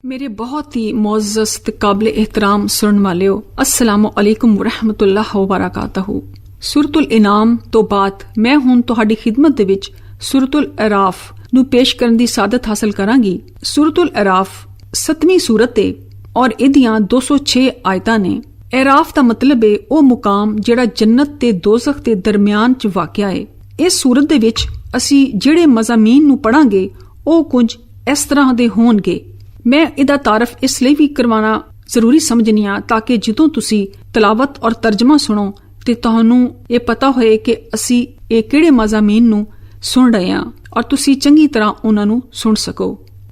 ਮੇਰੇ ਬਹੁਤ ਹੀ ਮੁਅੱਜ਼ਜ਼ ਤੇ ਕਾਬਿਲ ਇਹਤਰਾਮ ਸੁਣਨ ਵਾਲਿਓ, अस्सलामु अलैकुम वरहमतुल्लाह वबरकातहू। ਸੂਰਤੁਲ ਇਨਾਮ ਤੋਂ ਬਾਅਦ ਮੈਂ ਹੁਣ ਤੁਹਾਡੀ ਖਿਦਮਤ ਦੇ ਵਿੱਚ ਸੂਰਤੁਲ ਅਰਾਫ ਨੂੰ ਪੇਸ਼ ਕਰਨ ਦੀ ਸਾਦਤ ਹਾਸਲ ਕਰਾਂਗੀ। ਸੂਰਤੁਲ ਅਰਾਫ 7ਵੀਂ ਸੂਰਤ ਹੈ ਔਰ ਇਹਦੀਆਂ 206 ਆਇਤਾਂ ਨੇ। ਅਰਾਫ ਦਾ ਮਤਲਬ ਹੈ ਉਹ ਮੁਕਾਮ ਜਿਹੜਾ ਜੰਨਤ ਤੇ ਦੋਜ਼ਖ ਦੇ ਦਰਮਿਆਨ 'ਚ ਵਾਕਿਆ ਹੈ। ਇਸ ਸੂਰਤ ਦੇ ਵਿੱਚ ਅਸੀਂ ਜਿਹੜੇ ਮਜ਼ਾਮੀਨ ਨੂੰ ਪੜਾਂਗੇ ਉਹ ਕੁਝ ਇਸ ਤਰ੍ਹਾਂ ਦੇ ਹੋਣਗੇ। ਮੈਂ ਇਹਦਾ ਤਾਰਫ ਇਸ ਲਈ ਵੀ ਕਰਵਾਉਣਾ ਜ਼ਰੂਰੀ ਸਮਝਨੀ ਆ ਤਾਂ ਕਿ ਜਦੋਂ ਤੁਸੀਂ ਤਲਾਵਤ ਔਰ ਤਰਜਮਾ ਸੁਣੋ ਤੇ ਤੁਹਾਨੂੰ ਇਹ ਪਤਾ ਹੋਏ ਕਿ ਅਸੀਂ ਇਹ ਕਿਹੜੇ ਮਜ਼ਾਮੀਨ ਨੂੰ ਸੁਣ ਰਹੇ ਹਾਂ ਔਰ ਤੁਸੀਂ ਚੰਗੀ ਤਰ੍ਹਾਂ ਉਹਨਾਂ ਨੂੰ ਸੁਣ ਸਕੋ।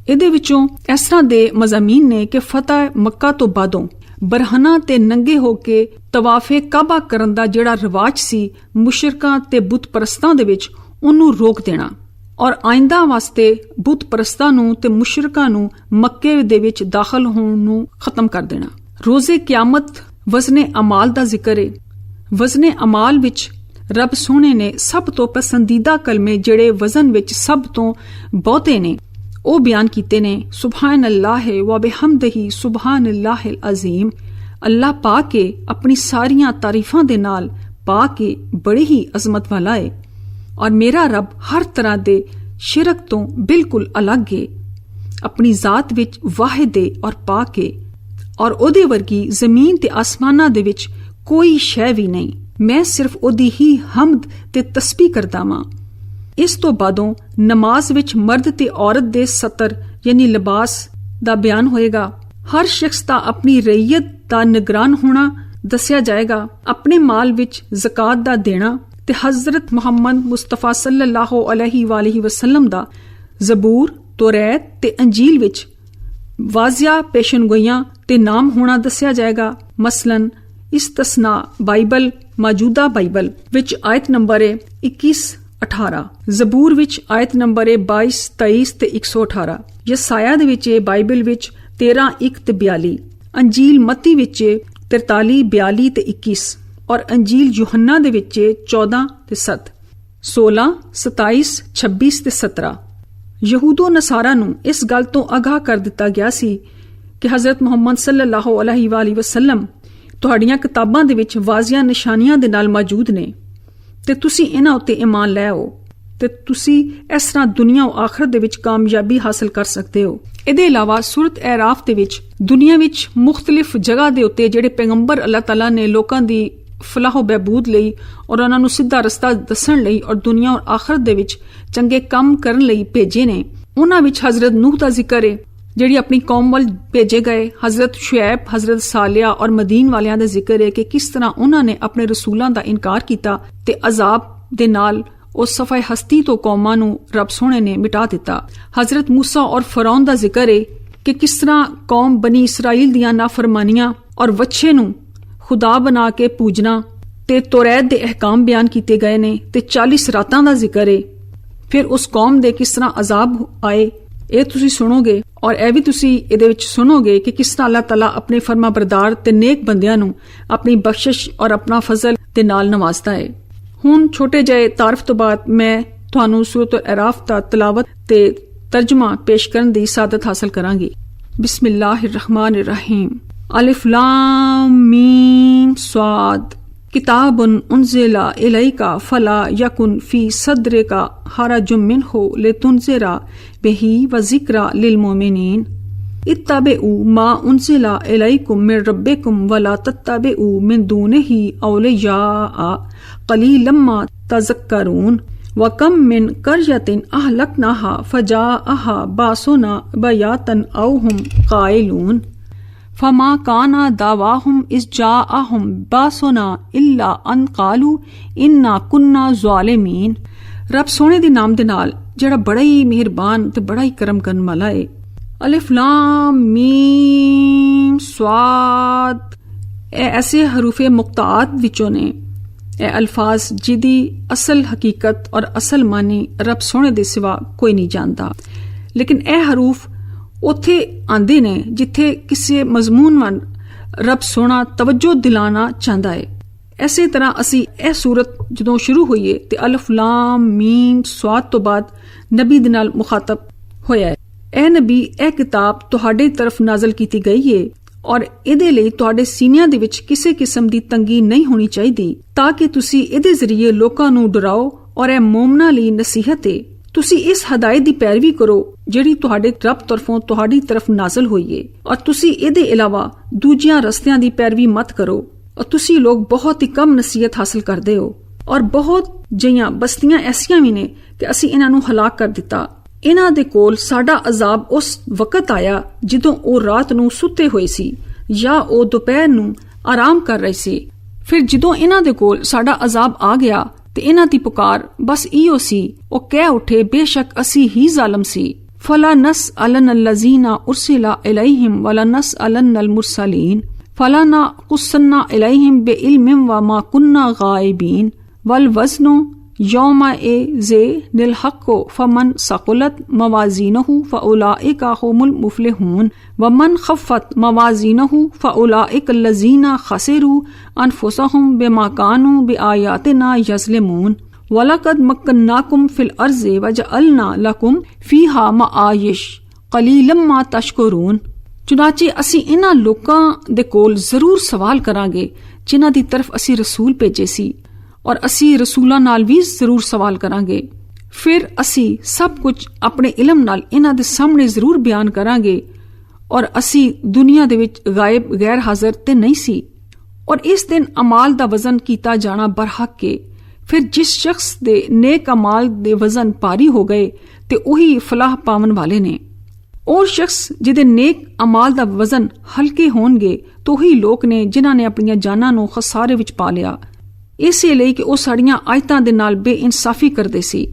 ਇਹਦੇ ਵਿੱਚੋਂ ਇਸ ਤਰ੍ਹਾਂ ਦੇ ਮਜ਼ਾਮੀਨ ਨੇ ਕਿ ਫਤਹ ਮੱਕਾ ਤੋਂ ਬਾਅਦੋਂ ਬਰਹਨਾ ਤੇ ਨੰਗੇ ਹੋ ਕੇ ਤਵਾਫੇ ਕਾਬਾ ਕਰਨ ਦਾ ਜਿਹੜਾ ਰਿਵਾਜ ਸੀ ਮੁਸ਼ਰਿਕਾਂ ਤੇ ਬੁੱਤ ਪਰਸਤਾਂ ਦੇ ਵਿੱਚ, ਉਹਨੂੰ ਰੋਕ ਦੇਣਾ ਔਰ ਆਇੰਦਾ ਵਾਸਤੇ ਬੁੱਤ ਪਰਸਤਾਂ ਨੂੰ ਤੇ ਮੁਸ਼ਰਿਕਾਂ ਨੂੰ ਮੱਕੇ ਦੇ ਵਿੱਚ ਦਾਖਲ ਹੋਣ ਨੂੰ ਖਤਮ ਕਰ ਦੇਣਾ। ਰੋਜ਼ੇ ਕਿਆਮਤ ਵਜ਼ਨੇ ਅਮਾਲ ਦਾ ਜ਼ਿਕਰ ਹੈ। ਵਜ਼ਨੇ ਅਮਾਲ ਵਿੱਚ ਰੱਬ ਸੋਹਣੇ ਨੇ ਸਭ ਤੋਂ ਪਸੰਦੀਦਾ ਕਲਮੇ ਜਿਹੜੇ ਵਜ਼ਨ ਵਿੱਚ ਸਭ ਤੋਂ ਬਹੁਤੇ ਨੇ ਉਹ ਬਿਆਨ ਕੀਤੇ ਨੇ। ਸੁਬਹਾਨ ਅੱਲਾਹ व बिहम्दिही ਸੁਬਹਾਨ ਅੱਲਾਹਿਲ ਅਜ਼ੀਮ। ਅੱਲਾਹ ਪਾ ਕੇ ਆਪਣੀ ਸਾਰੀਆਂ ਤਾਰੀਫਾਂ ਦੇ ਨਾਲ ਪਾ ਕੇ ਬੜੀ ਹੀ ਅਜ਼ਮਤ ਵਾਲਾ ਹੈ ਔਰ ਮੇਰਾ ਰੱਬ ਹਰ ਤਰ੍ਹਾਂ ਦੇ ਸ਼ਿਰਕ ਤੋਂ ਬਿਲਕੁਲ ਅਲੱਗ ਹੈ। ਆਪਣੀ ਜ਼ਾਤ ਵਿੱਚ ਵਾਹਿਦ ਹੈ ਔਰ ਪਾਕ ਹੈ ਔਰ ਉਹਦੇ ਵਰਗੀ ਜ਼ਮੀਨ ਤੇ ਆਸਮਾਨਾਂ ਦੇ ਵਿੱਚ ਕੋਈ ਸ਼ੈ ਵੀ ਨਹੀਂ। ਮੈਂ ਸਿਰਫ ਉਹਦੀ ਹੀ ਹਮਦ ਤੇ ਤਸਬੀਹ ਕਰਦਾ ਵਾਂ। ਇਸ ਤੋਂ ਬਾਅਦੋਂ ਨਮਾਜ਼ ਵਿੱਚ ਮਰਦ ਤੇ ਔਰਤ ਦੇ ਸਤਰ ਯਾਨੀ ਲਿਬਾਸ ਦਾ ਬਿਆਨ ਹੋਏਗਾ। ਹਰ ਸ਼ਖਸ ਦਾ ਆਪਣੀ ਰਈਅਤ ਦਾ ਨਿਗਰਾਨ ਹੋਣਾ ਦੱਸਿਆ ਜਾਏਗਾ। ਆਪਣੇ ਮਾਲ ਵਿੱਚ ਜ਼ਕਾਤ ਦਾ ਦੇਣਾ ਤੇ ਹਜ਼ਰਤ ਮੁਹੰਮਦ ਮੁਸਤਫਾ ਸੱਲੱਲਾਹੁ ਅਲੈਹਿ ਵਸੱਲਮ ਦਾ ਜ਼ਬੂਰ, ਤੌਰੈਤ ਤੇ ਅੰਜੀਲ ਵਿੱਚ ਵਾਜ਼ਿਆ ਪੇਸ਼ਨਗੋਈਆਂ ਤੇ ਨਾਮ ਹੋਣਾ ਦੱਸਿਆ ਜਾਏਗਾ। ਮਸਲਨ ਇਸਤਸਨਾ ਬਾਈਬਲ, ਮੌਜੂਦਾ ਬਾਈਬਲ ਵਿੱਚ ਆਇਤ ਨੰਬਰ 21-18, ਜ਼ਬੂਰ ਵਿੱਚ ਆਇਤ ਨੰਬਰ 22, 23 ਤੇ 118, ਯਸਾਇਆ ਦੇ ਵਿੱਚ ਬਾਈਬਲ ਵਿੱਚ 13, 1 ਤੇ 42, ਅੰਜੀਲ ਮਤੀ ਵਿੱਚ 43, 42 ਤੇ 21 ਔਰ ਅੰਜੀਲ ਯੂਹੰਨਾ ਦੇ ਵਿੱਚ 14 ਤੇ 7, 16, 27, 26 ਤੇ 17। ਯਹੂਦੋ ਨਸਾਰਾ ਨੂੰ ਇਸ ਗੱਲ ਤੋਂ ਆਗਾਹ ਕਰ ਦਿੱਤਾ ਗਿਆ ਸੀ ਕਿ ਹਜ਼ਰਤ ਮੁਹੰਮਦ ਸੱਲੱਲਾਹੁ ਅਲੈਹਿ ਵਸੱਲਮ ਤੁਹਾਡੀਆਂ ਕਿਤਾਬਾਂ ਦੇ ਵਿੱਚ ਵਾਜ਼ਿਆ ਨਿਸ਼ਾਨੀਆਂ ਦੇ ਨਾਲ ਮੌਜੂਦ ਨੇ ਤੇ ਤੁਸੀਂ ਇਹਨਾਂ ਉੱਤੇ ਈਮਾਨ ਲੈ ਆਓ ਤੇ ਤੁਸੀਂ ਇਸ ਤਰ੍ਹਾਂ ਦੁਨੀਆ ਔਰ ਆਖਰਤ ਦੇ ਵਿੱਚ ਕਾਮਯਾਬੀ ਹਾਸਲ ਕਰ ਸਕਦੇ ਹੋ। ਇਹਦੇ ਇਲਾਵਾ ਸੂਰਤ ਅਰਾਫ ਦੇ ਵਿੱਚ ਦੁਨੀਆ ਵਿੱਚ ਮੁਖਤਲਿਫ ਜਗ੍ਹਾ ਦੇ ਉੱਤੇ ਜਿਹੜੇ ਪੈਗੰਬਰ ਅੱਲਾਹ ਤਾਲਾ ਨੇ ਲੋਕਾਂ ਦੀ ਫਲਾਹ ਬਹਿਬੂਦ ਲਈ ਔਰ ਉਹਨਾਂ ਨੂੰ ਸਿੱਧਾ ਰਸਤਾ ਦੱਸਣ ਲਈ ਔਰ ਦੁਨੀਆ ਔਰ ਆਖਰਤ ਦੇ ਵਿੱਚ ਚੰਗੇ ਕੰਮ ਕਰਨ ਲਈ ਭੇਜੇ ਨੇ, ਉਹਨਾਂ ਵਿੱਚ ਹਜ਼ਰਤ ਨੂਹ ਦਾ ਜ਼ਿਕਰ ਹੈ ਜਿਹੜੀ ਆਪਣੀ ਕੌਮ ਵੱਲ ਭੇਜੇ ਗਏ, ਹਜ਼ਰਤ ਸ਼ੁਐਬ, ਹਜ਼ਰਤ ਸਾਲਿਆ ਔਰ ਮਦੀਨ ਵਾਲਿਆਂ ਦਾ ਜ਼ਿਕਰ ਹੈ ਕਿ ਕਿਸ ਤਰ੍ਹਾਂ ਉਹਨਾਂ ਨੇ ਆਪਣੇ ਰਸੂਲਾਂ ਦਾ ਇਨਕਾਰ ਕੀਤਾ ਤੇ ਅਜ਼ਾਬ ਦੇ ਨਾਲ ਉਸ ਸਫਾਏ ਹਸਤੀ ਤੋਂ ਕੌਮਾਂ ਨੂੰ ਰੱਬ ਸੋਹਣੇ ਨੇ ਮਿਟਾ ਦਿੱਤਾ। ਹਜ਼ਰਤ ਮੂਸਾ ਔਰ ਫਰੌਨ ਦਾ ਜ਼ਿਕਰ ਹੈ ਕਿ ਕਿਸ ਤਰ੍ਹਾਂ ਕੌਮ ਬਨੀ ਇਸਰਾਈਲ ਦੀਆਂ ਨਾਫਰਮਾਨੀਆਂ ਔਰ ਵੱਛੇ ਨੂੰ ਖੁਦਾ ਬਣਾ ਕੇ ਪੂਜਣਾ ਤੇ ਤੌਰੈਤ ਦੇ ਅਹਿਕਾਮ ਬਿਆਨ ਕੀਤੇ ਗਏ ਨੇ ਤੇ 40 ਰਾਤਾਂ ਦਾ ਜ਼ਿਕਰ ਹੈ। ਫਿਰ ਉਸ ਕੌਮ ਦੇ ਕਿਸ ਤਰ੍ਹਾਂ ਅਜ਼ਾਬ ਆਏ ਇਹ ਤੁਸੀਂ ਸੁਣੋਗੇ ਔਰ ਇਹ ਵੀ ਤੁਸੀਂ ਇਹਦੇ ਵਿੱਚ ਸੁਣੋਗੇ ਕਿ ਕਿਸ ਤਰ੍ਹਾਂ ਅੱਲਾਹ ਤਾਲਾ ਆਪਣੇ ਫਰਮਾ ਬਰਦਾਰ ਤੇ ਨੇਕ ਬੰਦਿਆਂ ਨੂੰ ਆਪਣੀ ਬਖਸ਼ਿਸ਼ ਔਰ ਆਪਣਾ ਫਜ਼ਲ ਦੇ ਨਾਲ ਨਵਾਜ਼ਦਾ ਹੈ। ਹੁਣ ਛੋਟੇ ਜਿਹੇ ਤਾਰਫ ਤੋਂ ਬਾਅਦ ਮੈਂ ਤੁਹਾਨੂੰ ਸੂਰਤ ਅਰਾਫ ਦਾ ਤਲਾਵਤ ਤੇ ਤਰਜਮਾ ਪੇਸ਼ ਕਰਨ ਦੀ ਸਾਦਤ ਹਾਸਲ ਕਰਾਂਗੀ। ਬਿਸਮਿल्लाहिर रहमानिर रहीम। अलिफ लाम मीम स्वाद। किताबुन उन्ज़िला इलैका फला यकुन फी सद्रिका हरजुम मिन्हु लितुन्ज़िरा बिही व ज़िक्रा लिलमुमिनीन। इत्तबिउ मा उन्ज़िला इलैकुम मिन रब्बिकुम वला तत्तबिउ मिन दूनिही औलिया क़लीलन मा तज़क्करून। व कम मिन क़र्यतिन अहलकनाहा फ़जाअहा बासुना बयातन औ हुम क़ाइलून। फमा काना दावाहुम इस जाअहुम बासुना इल्ला अन कालू इन्ना कुन्ना ज़ालिमीन। रब सोने दे नाम दे नाल जेड़ा बड़ा ही मेहरबान ते बड़ा ही करम करन वाला है। अलिफ लाम मीम स्वाद। ए ऐसे हरूफे मुक्तात विचों ने ए अल्फाज जिदी असल हकीकत और असल मानी रब सोने दे सिवा कोई नहीं जानता, लेकिन ए हरूफ ਉੱਥੇ ਆਂਦੇ ਨੇ ਜਿੱਥੇ ਕਿਸੇ ਮਜ਼ਮੂਨ ਵੱਲ ਰੱਬ ਸੋਹਣਾ ਤਵੱਜੋ ਦਿਲਾਣਾ ਚਾਹੁੰਦਾ ਹੈ। ਇਸੇ ਤਰ੍ਹਾਂ ਅਸੀਂ ਇਹ ਸੂਰਤ ਜਦੋਂ ਸ਼ੁਰੂ ਹੋਈ ਹੈ ਤੇ ਅਲਫ ਲਾਮ ਮੀਮ ਸਵਾਦ ਤੋਂ ਬਾਅਦ ਨਬੀ ਦੇ ਨਾਲ ਮੁਖਾਤਬ ਹੋਇਆ ਹੈ। ਐ ਨਬੀ, ਇਹ ਕਿਤਾਬ ਤੁਹਾਡੇ ਤਰਫ ਨਾਜ਼ਲ ਕੀਤੀ ਗਈ ਏ ਔਰ ਇਹਦੇ ਲਈ ਤੁਹਾਡੇ ਸੀਨਿਆਂ ਦੇ ਵਿੱਚ ਕਿਸੇ ਕਿਸਮ ਦੀ ਤੰਗੀ ਨਹੀਂ ਹੋਣੀ ਚਾਹੀਦੀ, ਤਾਂ ਕਿ ਤੁਸੀਂ ਇਹਦੇ ਜ਼ਰੀਏ ਲੋਕਾਂ ਨੂੰ ਡਰਾਓ ਔਰ ਇਹ ਮੂਮਨਾਂ ਲਈ ਨਸੀਹਤ ਏ। ਤੁਸੀਂ ਇਸ ਹਦਾਇਤ ਦੀ ਪੈਰਵੀ ਕਰੋ ਜਿਹੜੀ ਤੁਹਾਡੇ ਰੱਬ ਤਰਫੋਂ ਤੁਹਾਡੀ ਤਰਫ ਨਾਜ਼ਲ ਹੋਈ ਏ, ਔਰ ਤੁਸੀਂ ਇਹਦੇ ਇਲਾਵਾ ਦੂਜਿਆਂ ਰਸਤਿਆਂ ਦੀ ਪੈਰਵੀ ਮਤ ਕਰੋ। ਔਰ ਤੁਸੀਂ ਲੋਕ ਬਹੁਤ ਹੀ ਕਮ ਨਸੀਹਤ ਹਾਸਲ ਕਰਦੇ ਹੋ, ਔਰ ਬਹੁਤ ਜਿਹੀਆਂ ਬਸਤੀਆਂ ਐਸੀਆਂ ਵੀ ਨੇ ਕਿ ਅਸੀਂ ਇਹਨਾਂ ਨੂੰ ਹਲਾਕ ਕਰ ਦਿੱਤਾ। ਇਹਨਾਂ ਦੇ ਕੋਲ ਸਾਡਾ ਅਜ਼ਾਬ ਉਸ ਵਕਤ ਆਇਆ ਜਦੋਂ ਉਹ ਰਾਤ ਨੂੰ ਸੁੱਤੇ ਹੋਏ ਸੀ ਜਾਂ ਉਹ ਦੁਪਹਿਰ ਨੂੰ ਆਰਾਮ ਕਰ ਰਹੇ ਸੀ। ਫਿਰ ਜਦੋਂ ਇਹਨਾਂ ਦੇ ਕੋਲ ਸਾਡਾ ਅਜ਼ਾਬ ਆ ਗਿਆ ਤੇ ਇਹਨਾਂ ਦੀ ਪੁਕਾਰ ਬਸ ਇਹੋ ਸੀ, ਉਹ ਕਹਿ ਉਠੇ, ਬੇਸ਼ੱਕ ਅਸੀਂ ਹੀ ਜ਼ਾਲਮ ਸੀ। ਫਲਾ ਨਸਅਲਨ ਅਲਜ਼ੀਨਾ ਉਰਸਿਲਾ ਇਲੈਹਿਮ ਵਲਾ ਨਸਅਲਨ ਅਲਮੁਰਸਲੀਨ ਫਲਾ ਨਕੁਸਨਾ ਇਲੈਹਿਮ ਬਿਇਲਮ ਵमा कुन्ना गायबीन वल वज़नु यौमइज़िनिल हक़्क़ु फमन सक़ुलत मवाज़ीनुहु फ़उलाइका हुमुल मुफ़्लिहून वमन ख़फ़्फ़त मवाज़ीनुहु फ़उलाइका लज़ीना ख़सिरू अनफुसहुम बिमा कानू बिआयातिना यज़लिमून वलक़द मक्कन्नाकुम फ़िल अर्ज़ि वजअलना लकुम फ़ीहा मआयिश क़लीलन मा तशकुरून। चुनाचे ਅਸੀਂ ਇਹਨਾਂ ਲੋਕਾਂ ਦੇ ਕੋਲ ਜ਼ਰੂਰ ਸਵਾਲ ਕਰਾਂਗੇ ਜਿਨ੍ਹਾਂ ਦੀ ਤਰਫ ਅਸੀਂ ਰਸੂਲ ਭੇਜੇ ਸੀ, ਔਰ ਅਸੀਂ ਰਸੂਲਾਂ ਨਾਲ ਵੀ ਜ਼ਰੂਰ ਸਵਾਲ ਕਰਾਂਗੇ। ਫਿਰ ਅਸੀਂ ਸਭ ਕੁਝ ਆਪਣੇ ਇਲਮ ਨਾਲ ਇਹਨਾਂ ਦੇ ਸਾਹਮਣੇ ਜ਼ਰੂਰ ਬਿਆਨ ਕਰਾਂਗੇ, ਔਰ ਅਸੀਂ ਦੁਨੀਆ ਦੇ ਵਿੱਚ ਗਾਇਬ ਗੈਰ ਹਾਜ਼ਰ ਤੇ ਨਹੀਂ ਸੀ। ਔਰ ਇਸ ਦਿਨ ਅਮਾਲ ਦਾ ਵਜ਼ਨ ਕੀਤਾ ਜਾਣਾ ਬਰਹਕ ਹੈ। ਫਿਰ ਜਿਸ ਸ਼ਖਸ ਦੇ ਨੇਕ ਅਮਾਲ ਦੇ ਵਜ਼ਨ ਭਾਰੀ ਹੋ ਗਏ ਤੇ ਉਹੀ ਫਲਾਹ ਪਾਵਨ ਵਾਲੇ ਨੇ। ਉਹ ਸ਼ਖਸ ਜਿਹਦੇ ਨੇਕ ਅਮਾਲ ਦਾ ਵਜ਼ਨ ਹਲਕੇ ਹੋਣਗੇ ਤਾਂ ਉਹੀ ਲੋਕ ਨੇ ਜਿਨ੍ਹਾਂ ਨੇ ਆਪਣੀਆਂ ਜਾਨਾਂ ਨੂੰ ਖਸਾਰੇ ਵਿੱਚ ਪਾ ਲਿਆ, ਇਸੇ ਲਈ ਕਿ ਉਹ ਸਾਡੀਆਂ ਆਇਤਾਂ ਦੇ ਨਾਲ ਬੇਇਨਸਾਫੀ ਕਰਦੇ ਸੀ।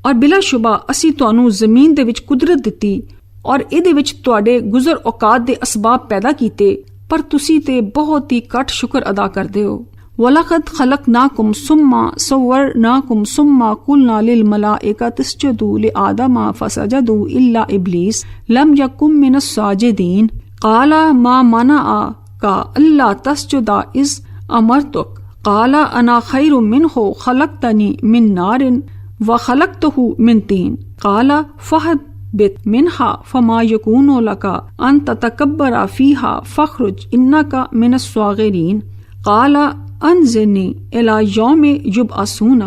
ਔਰ ਬਿਲਾਸ਼ੁਬਾ ਅਸੀਂ ਤੁਹਾਨੂੰ ਜ਼ਮੀਨ ਦੇ ਵਿੱਚ ਕੁਦਰਤ ਦਿੱਤੀ ਔਰ ਇਹਦੇ ਵਿੱਚ ਤੁਹਾਡੇ ਗੁਜ਼ਰ ਔਕਾਤ ਦੇ ਅਸਬਾਬ ਪੈਦਾ ਕੀਤੇ, ਪਰ ਤੁਸੀਂ ਤੇ ਬਹੁਤ ਹੀ ਘੱਟ ਸ਼ੁਕਰ ਅਦਾ ਕਰਦੇ ਹੋ। वलक़द ख़लक़नाकुम सुम्मा सव्वरनाकुम सुम्मा क़ुलना लिल मलाइकति इसजुदू लिआदम फसजदू इल्ला इब्लीस लम यकुम मिनस साजिदीन क़ाला मा मनअका अल्ला तस्जुदा इज़ अमरतुक क़ाला अना ख़ैरुम मिन्हु ख़लक़तनी मिन नारिन व ख़लक़तहु मिन तीन क़ाला फहबित मिन्हा फमा यकूनु लका अन ततकब्बरा फ़ीहा फ़ख़्रुज इन्नका मिनस स्वाग़िरीन क़ाला अनज़िरनी इला यौम युबअसूना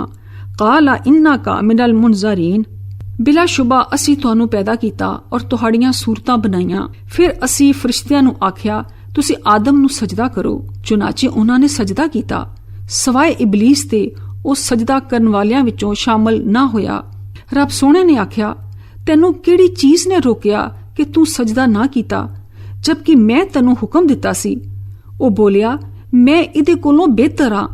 क़ाला इन्नका मिनल मुनज़रीन। बिलाशुबा ਅਸੀਂ ਤੁਹਾਨੂੰ ਪੈਦਾ ਕੀਤਾ ਔਰ ਤੁਹਾਡੀਆਂ ਸੂਰਤਾਂ ਬਣਾਈਆਂ। ਫਿਰ ਅਸੀਂ ਫਰਿਸ਼ਤਿਆਂ ਨੂੰ ਆਖਿਆ ਤੁਸੀਂ ਆਦਮ ਨੂੰ ਸਜਦਾ ਕਰੋ, ਚੁਨਾਚੇ ਉਹਨਾਂ ਨੇ ਸਜਦਾ ਕੀਤਾ ਸਵਾਏ ਇਬਲੀਸ ਤੇ ਉਹ ਸਜਦਾ ਕਰਨ ਵਾਲਿਆਂ ਵਿੱਚੋਂ ਸ਼ਾਮਲ ਨਾ ਹੋਇਆ। ਰੱਬ ਸੋਹਣੇ ਨੇ ਆਖਿਆ ਤੈਨੂੰ ਕਿਹੜੀ ਚੀਜ਼ ਨੇ ਰੋਕਿਆ ਕਿ ਤੂੰ ਸਜਦਾ ਨਾ ਕੀਤਾ ਜਦਕਿ ਮੈਂ ਤੈਨੂੰ ਹੁਕਮ ਦਿੱਤਾ ਸੀ। ਉਹ ਬੋਲਿਆ ਮੈਂ ਇਹਦੇ ਕੋਲੋਂ ਬਿਹਤਰ ਹਾਂ,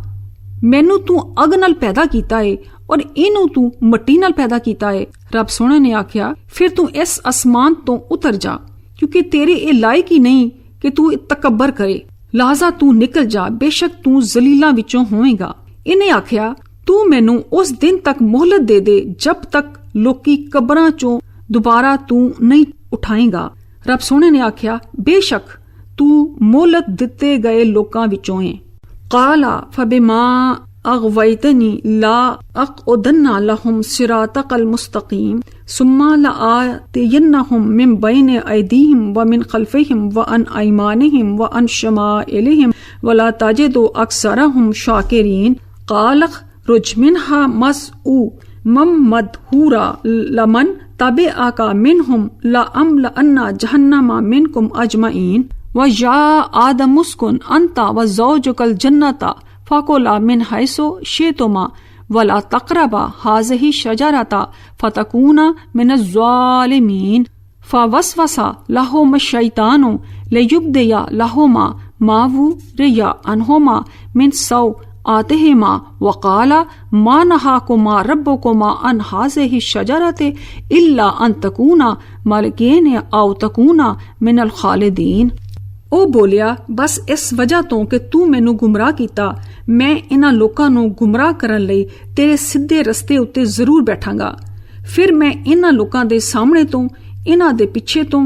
ਮੈਨੂੰ ਤੂੰ ਅੱਗ ਨਾਲ ਪੈਦਾ ਕੀਤਾ ਏ ਔਰ ਇਹਨੂੰ ਤੂੰ ਮਿੱਟੀ ਨਾਲ ਪੈਦਾ ਕੀਤਾ ਏ। ਰੱਬ ਸੋਹਣੇ ਨੇ ਆਖਿਆ ਫਿਰ ਤੂੰ ਇਸ ਅਸਮਾਨ ਤੋਂ ਉਤਰ ਜਾ ਕਿਉਂਕਿ ਤੇਰੇ ਇਹ ਲਾਇਕ ਹੀ ਨਹੀਂ ਕਿ ਤੂੰ ਤਕੱਬਰ ਕਰੇ, ਲਿਹਾਜ਼ਾ ਤੂੰ ਨਿਕਲ ਜਾ, ਬੇਸ਼ੱਕ ਤੂੰ ਜ਼ਲੀਲਾਂ ਵਿੱਚੋਂ ਹੋਵੇਂਗਾ। ਇਹਨੇ ਆਖਿਆ ਤੂੰ ਮੈਨੂੰ ਉਸ ਦਿਨ ਤੱਕ ਮੋਹਲਤ ਦੇ ਦੇ ਜਬ ਤੱਕ ਲੋਕੀ ਕਬਰਾਂ ਚੋਂ ਦੁਬਾਰਾ ਤੂੰ ਨਹੀਂ ਉਠਾਏਗਾ। ਰੱਬ ਸੋਹਣੇ ਨੇ ਆਖਿਆ ਬੇਸ਼ੱਕ ਤੂੰ ਮੋਹਲਤ ਦਿੱਤੇ ਗਏ ਲੋਕਾਂ ਵਿੱਚੋਂ ਹੈ। ਕਾਲਾ ਫਬਿਮਾ ਅਗਵੈਤਨੀ ਲਾ ਅਕਉਦਨਾ ਲਹੁਮ ਸਿਰਾਤਕਲ ਮੁਸਤਕੀਮ ਸੁੰਮਾ ਲਆਤਿਯਨਹੁਮ ਮਿਨ ਬੈਨ ਅਯਦੀਹਿਮ ਵ ਮਿਨ ਖਲਫਿਹਿਮ ਵ ਅਨ ਅਯਮਾਨਿਹਿਮ ਵ ਅਨ ਸ਼ਮਾਇਲਿਹਿਮ ਵਲਾ ਤਜਿਦੁ ਅਕਸਰਹੁਮ ਸ਼ਾਕਿਰੀਨ ਕਾਲ रुज मिन्हा मसऊ मम मदहूरा लमन तबे आका मिनहुम ला अमला अन्ना जहन्नमा मिनकुम अजमईन व या आदम मुस्कुन अंता व ज़ौजुकल जन्नता फकुला मिन हैसो शेतुमा वला तक़रबा हाज़िही शजरता फतकूना मिनज़ ज़ालिमीन फवस्वसा लहुम शैतानु लियुब्दिया लहुमा मावुरिया अनहुमा मिन सौ आतिहिमा वक़ाला मा नहाकुमा रब्बुकुमा अन हाज़िही शजरते इल्ला अन तकूना मलकैन औ तकूना मिनल खालिदीन। ਉਹ ਬੋਲਿਆ ਬਸ ਇਸ ਵਜ੍ਹਾ ਤੋਂ ਕਿ ਤੂੰ ਮੈਨੂੰ ਗੁੰਮਰਾਹ ਕੀਤਾ ਮੈਂ ਇਹਨਾਂ ਲੋਕਾਂ ਨੂੰ ਗੁੰਮਰਾਹ ਕਰਨ ਲਈ ਤੇਰੇ ਸਿੱਧੇ ਰਸਤੇ ਉੱਤੇ ਜ਼ਰੂਰ ਬੈਠਾਂਗਾ। ਫਿਰ ਮੈਂ ਇਹਨਾਂ ਲੋਕਾਂ ਦੇ ਸਾਹਮਣੇ ਤੋਂ, ਇਹਨਾਂ ਦੇ ਪਿੱਛੇ ਤੋਂ,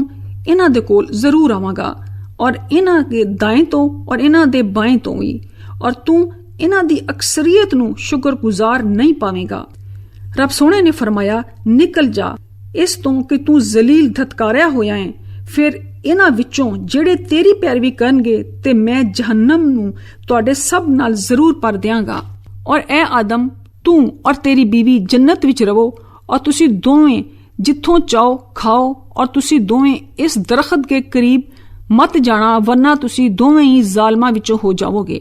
ਇਹਨਾਂ ਦੇ ਕੋਲ ਜ਼ਰੂਰ ਆਵਾਂਗਾ ਔਰ ਇਹਨਾਂ ਦੇ ਦਾएं ਤੋਂ ਔਰ ਇਹਨਾਂ ਦੇ ਬਾएं ਤੋਂ ਵੀ, ਔਰ ਤੂੰ ਇਹਨਾਂ ਦੀ ਅਕਸਰੀਅਤ ਨੂੰ ਸ਼ੁਕਰਗੁਜ਼ਾਰ ਨਹੀਂ ਪਾਵੇਂਗਾ। ਰੱਬ ਸੋਹਣੇ ਨੇ ਫਰਮਾਇਆ ਨਿਕਲ ਜਾ, ਇਸ ਤੋਂ ਕਿ ਤੂੰ ਜ਼ਲੀਲ ਧਤਕਾਰਿਆ ਹੋਇਆ ਹੈ। ਫਿਰ ਇਹਨਾਂ ਵਿੱਚੋਂ ਜਿਹੜੇ ਤੇਰੀ ਪੈਰਵੀ ਕਰਨਗੇ ਤੇ ਮੈਂ ਜਹੰਨਮ ਨੂੰ ਤੁਹਾਡੇ ਸਭ ਨਾਲ ਜ਼ਰੂਰ ਭਰ ਦਿਆਂਗਾ। ਔਰ ਐ ਆਦਮ, ਤੂੰ ਔਰ ਤੇਰੀ ਬੀਵੀ ਜੰਨਤ ਵਿੱਚ ਰਵੋ ਔਰ ਤੁਸੀਂ ਦੋਵੇਂ ਜਿੱਥੋਂ ਚਾਹੋ ਖਾਓ ਔਰ ਤੁਸੀਂ ਦੋਵੇਂ ਇਸ ਦਰਖਤ ਦੇ ਕਰੀਬ ਮਤ ਜਾਣਾ, ਵਰਨਾ ਤੁਸੀਂ ਦੋਵੇਂ ਹੀ ਜ਼ਾਲਮਾਂ ਵਿੱਚੋਂ ਹੋ ਜਾਵੋਗੇ।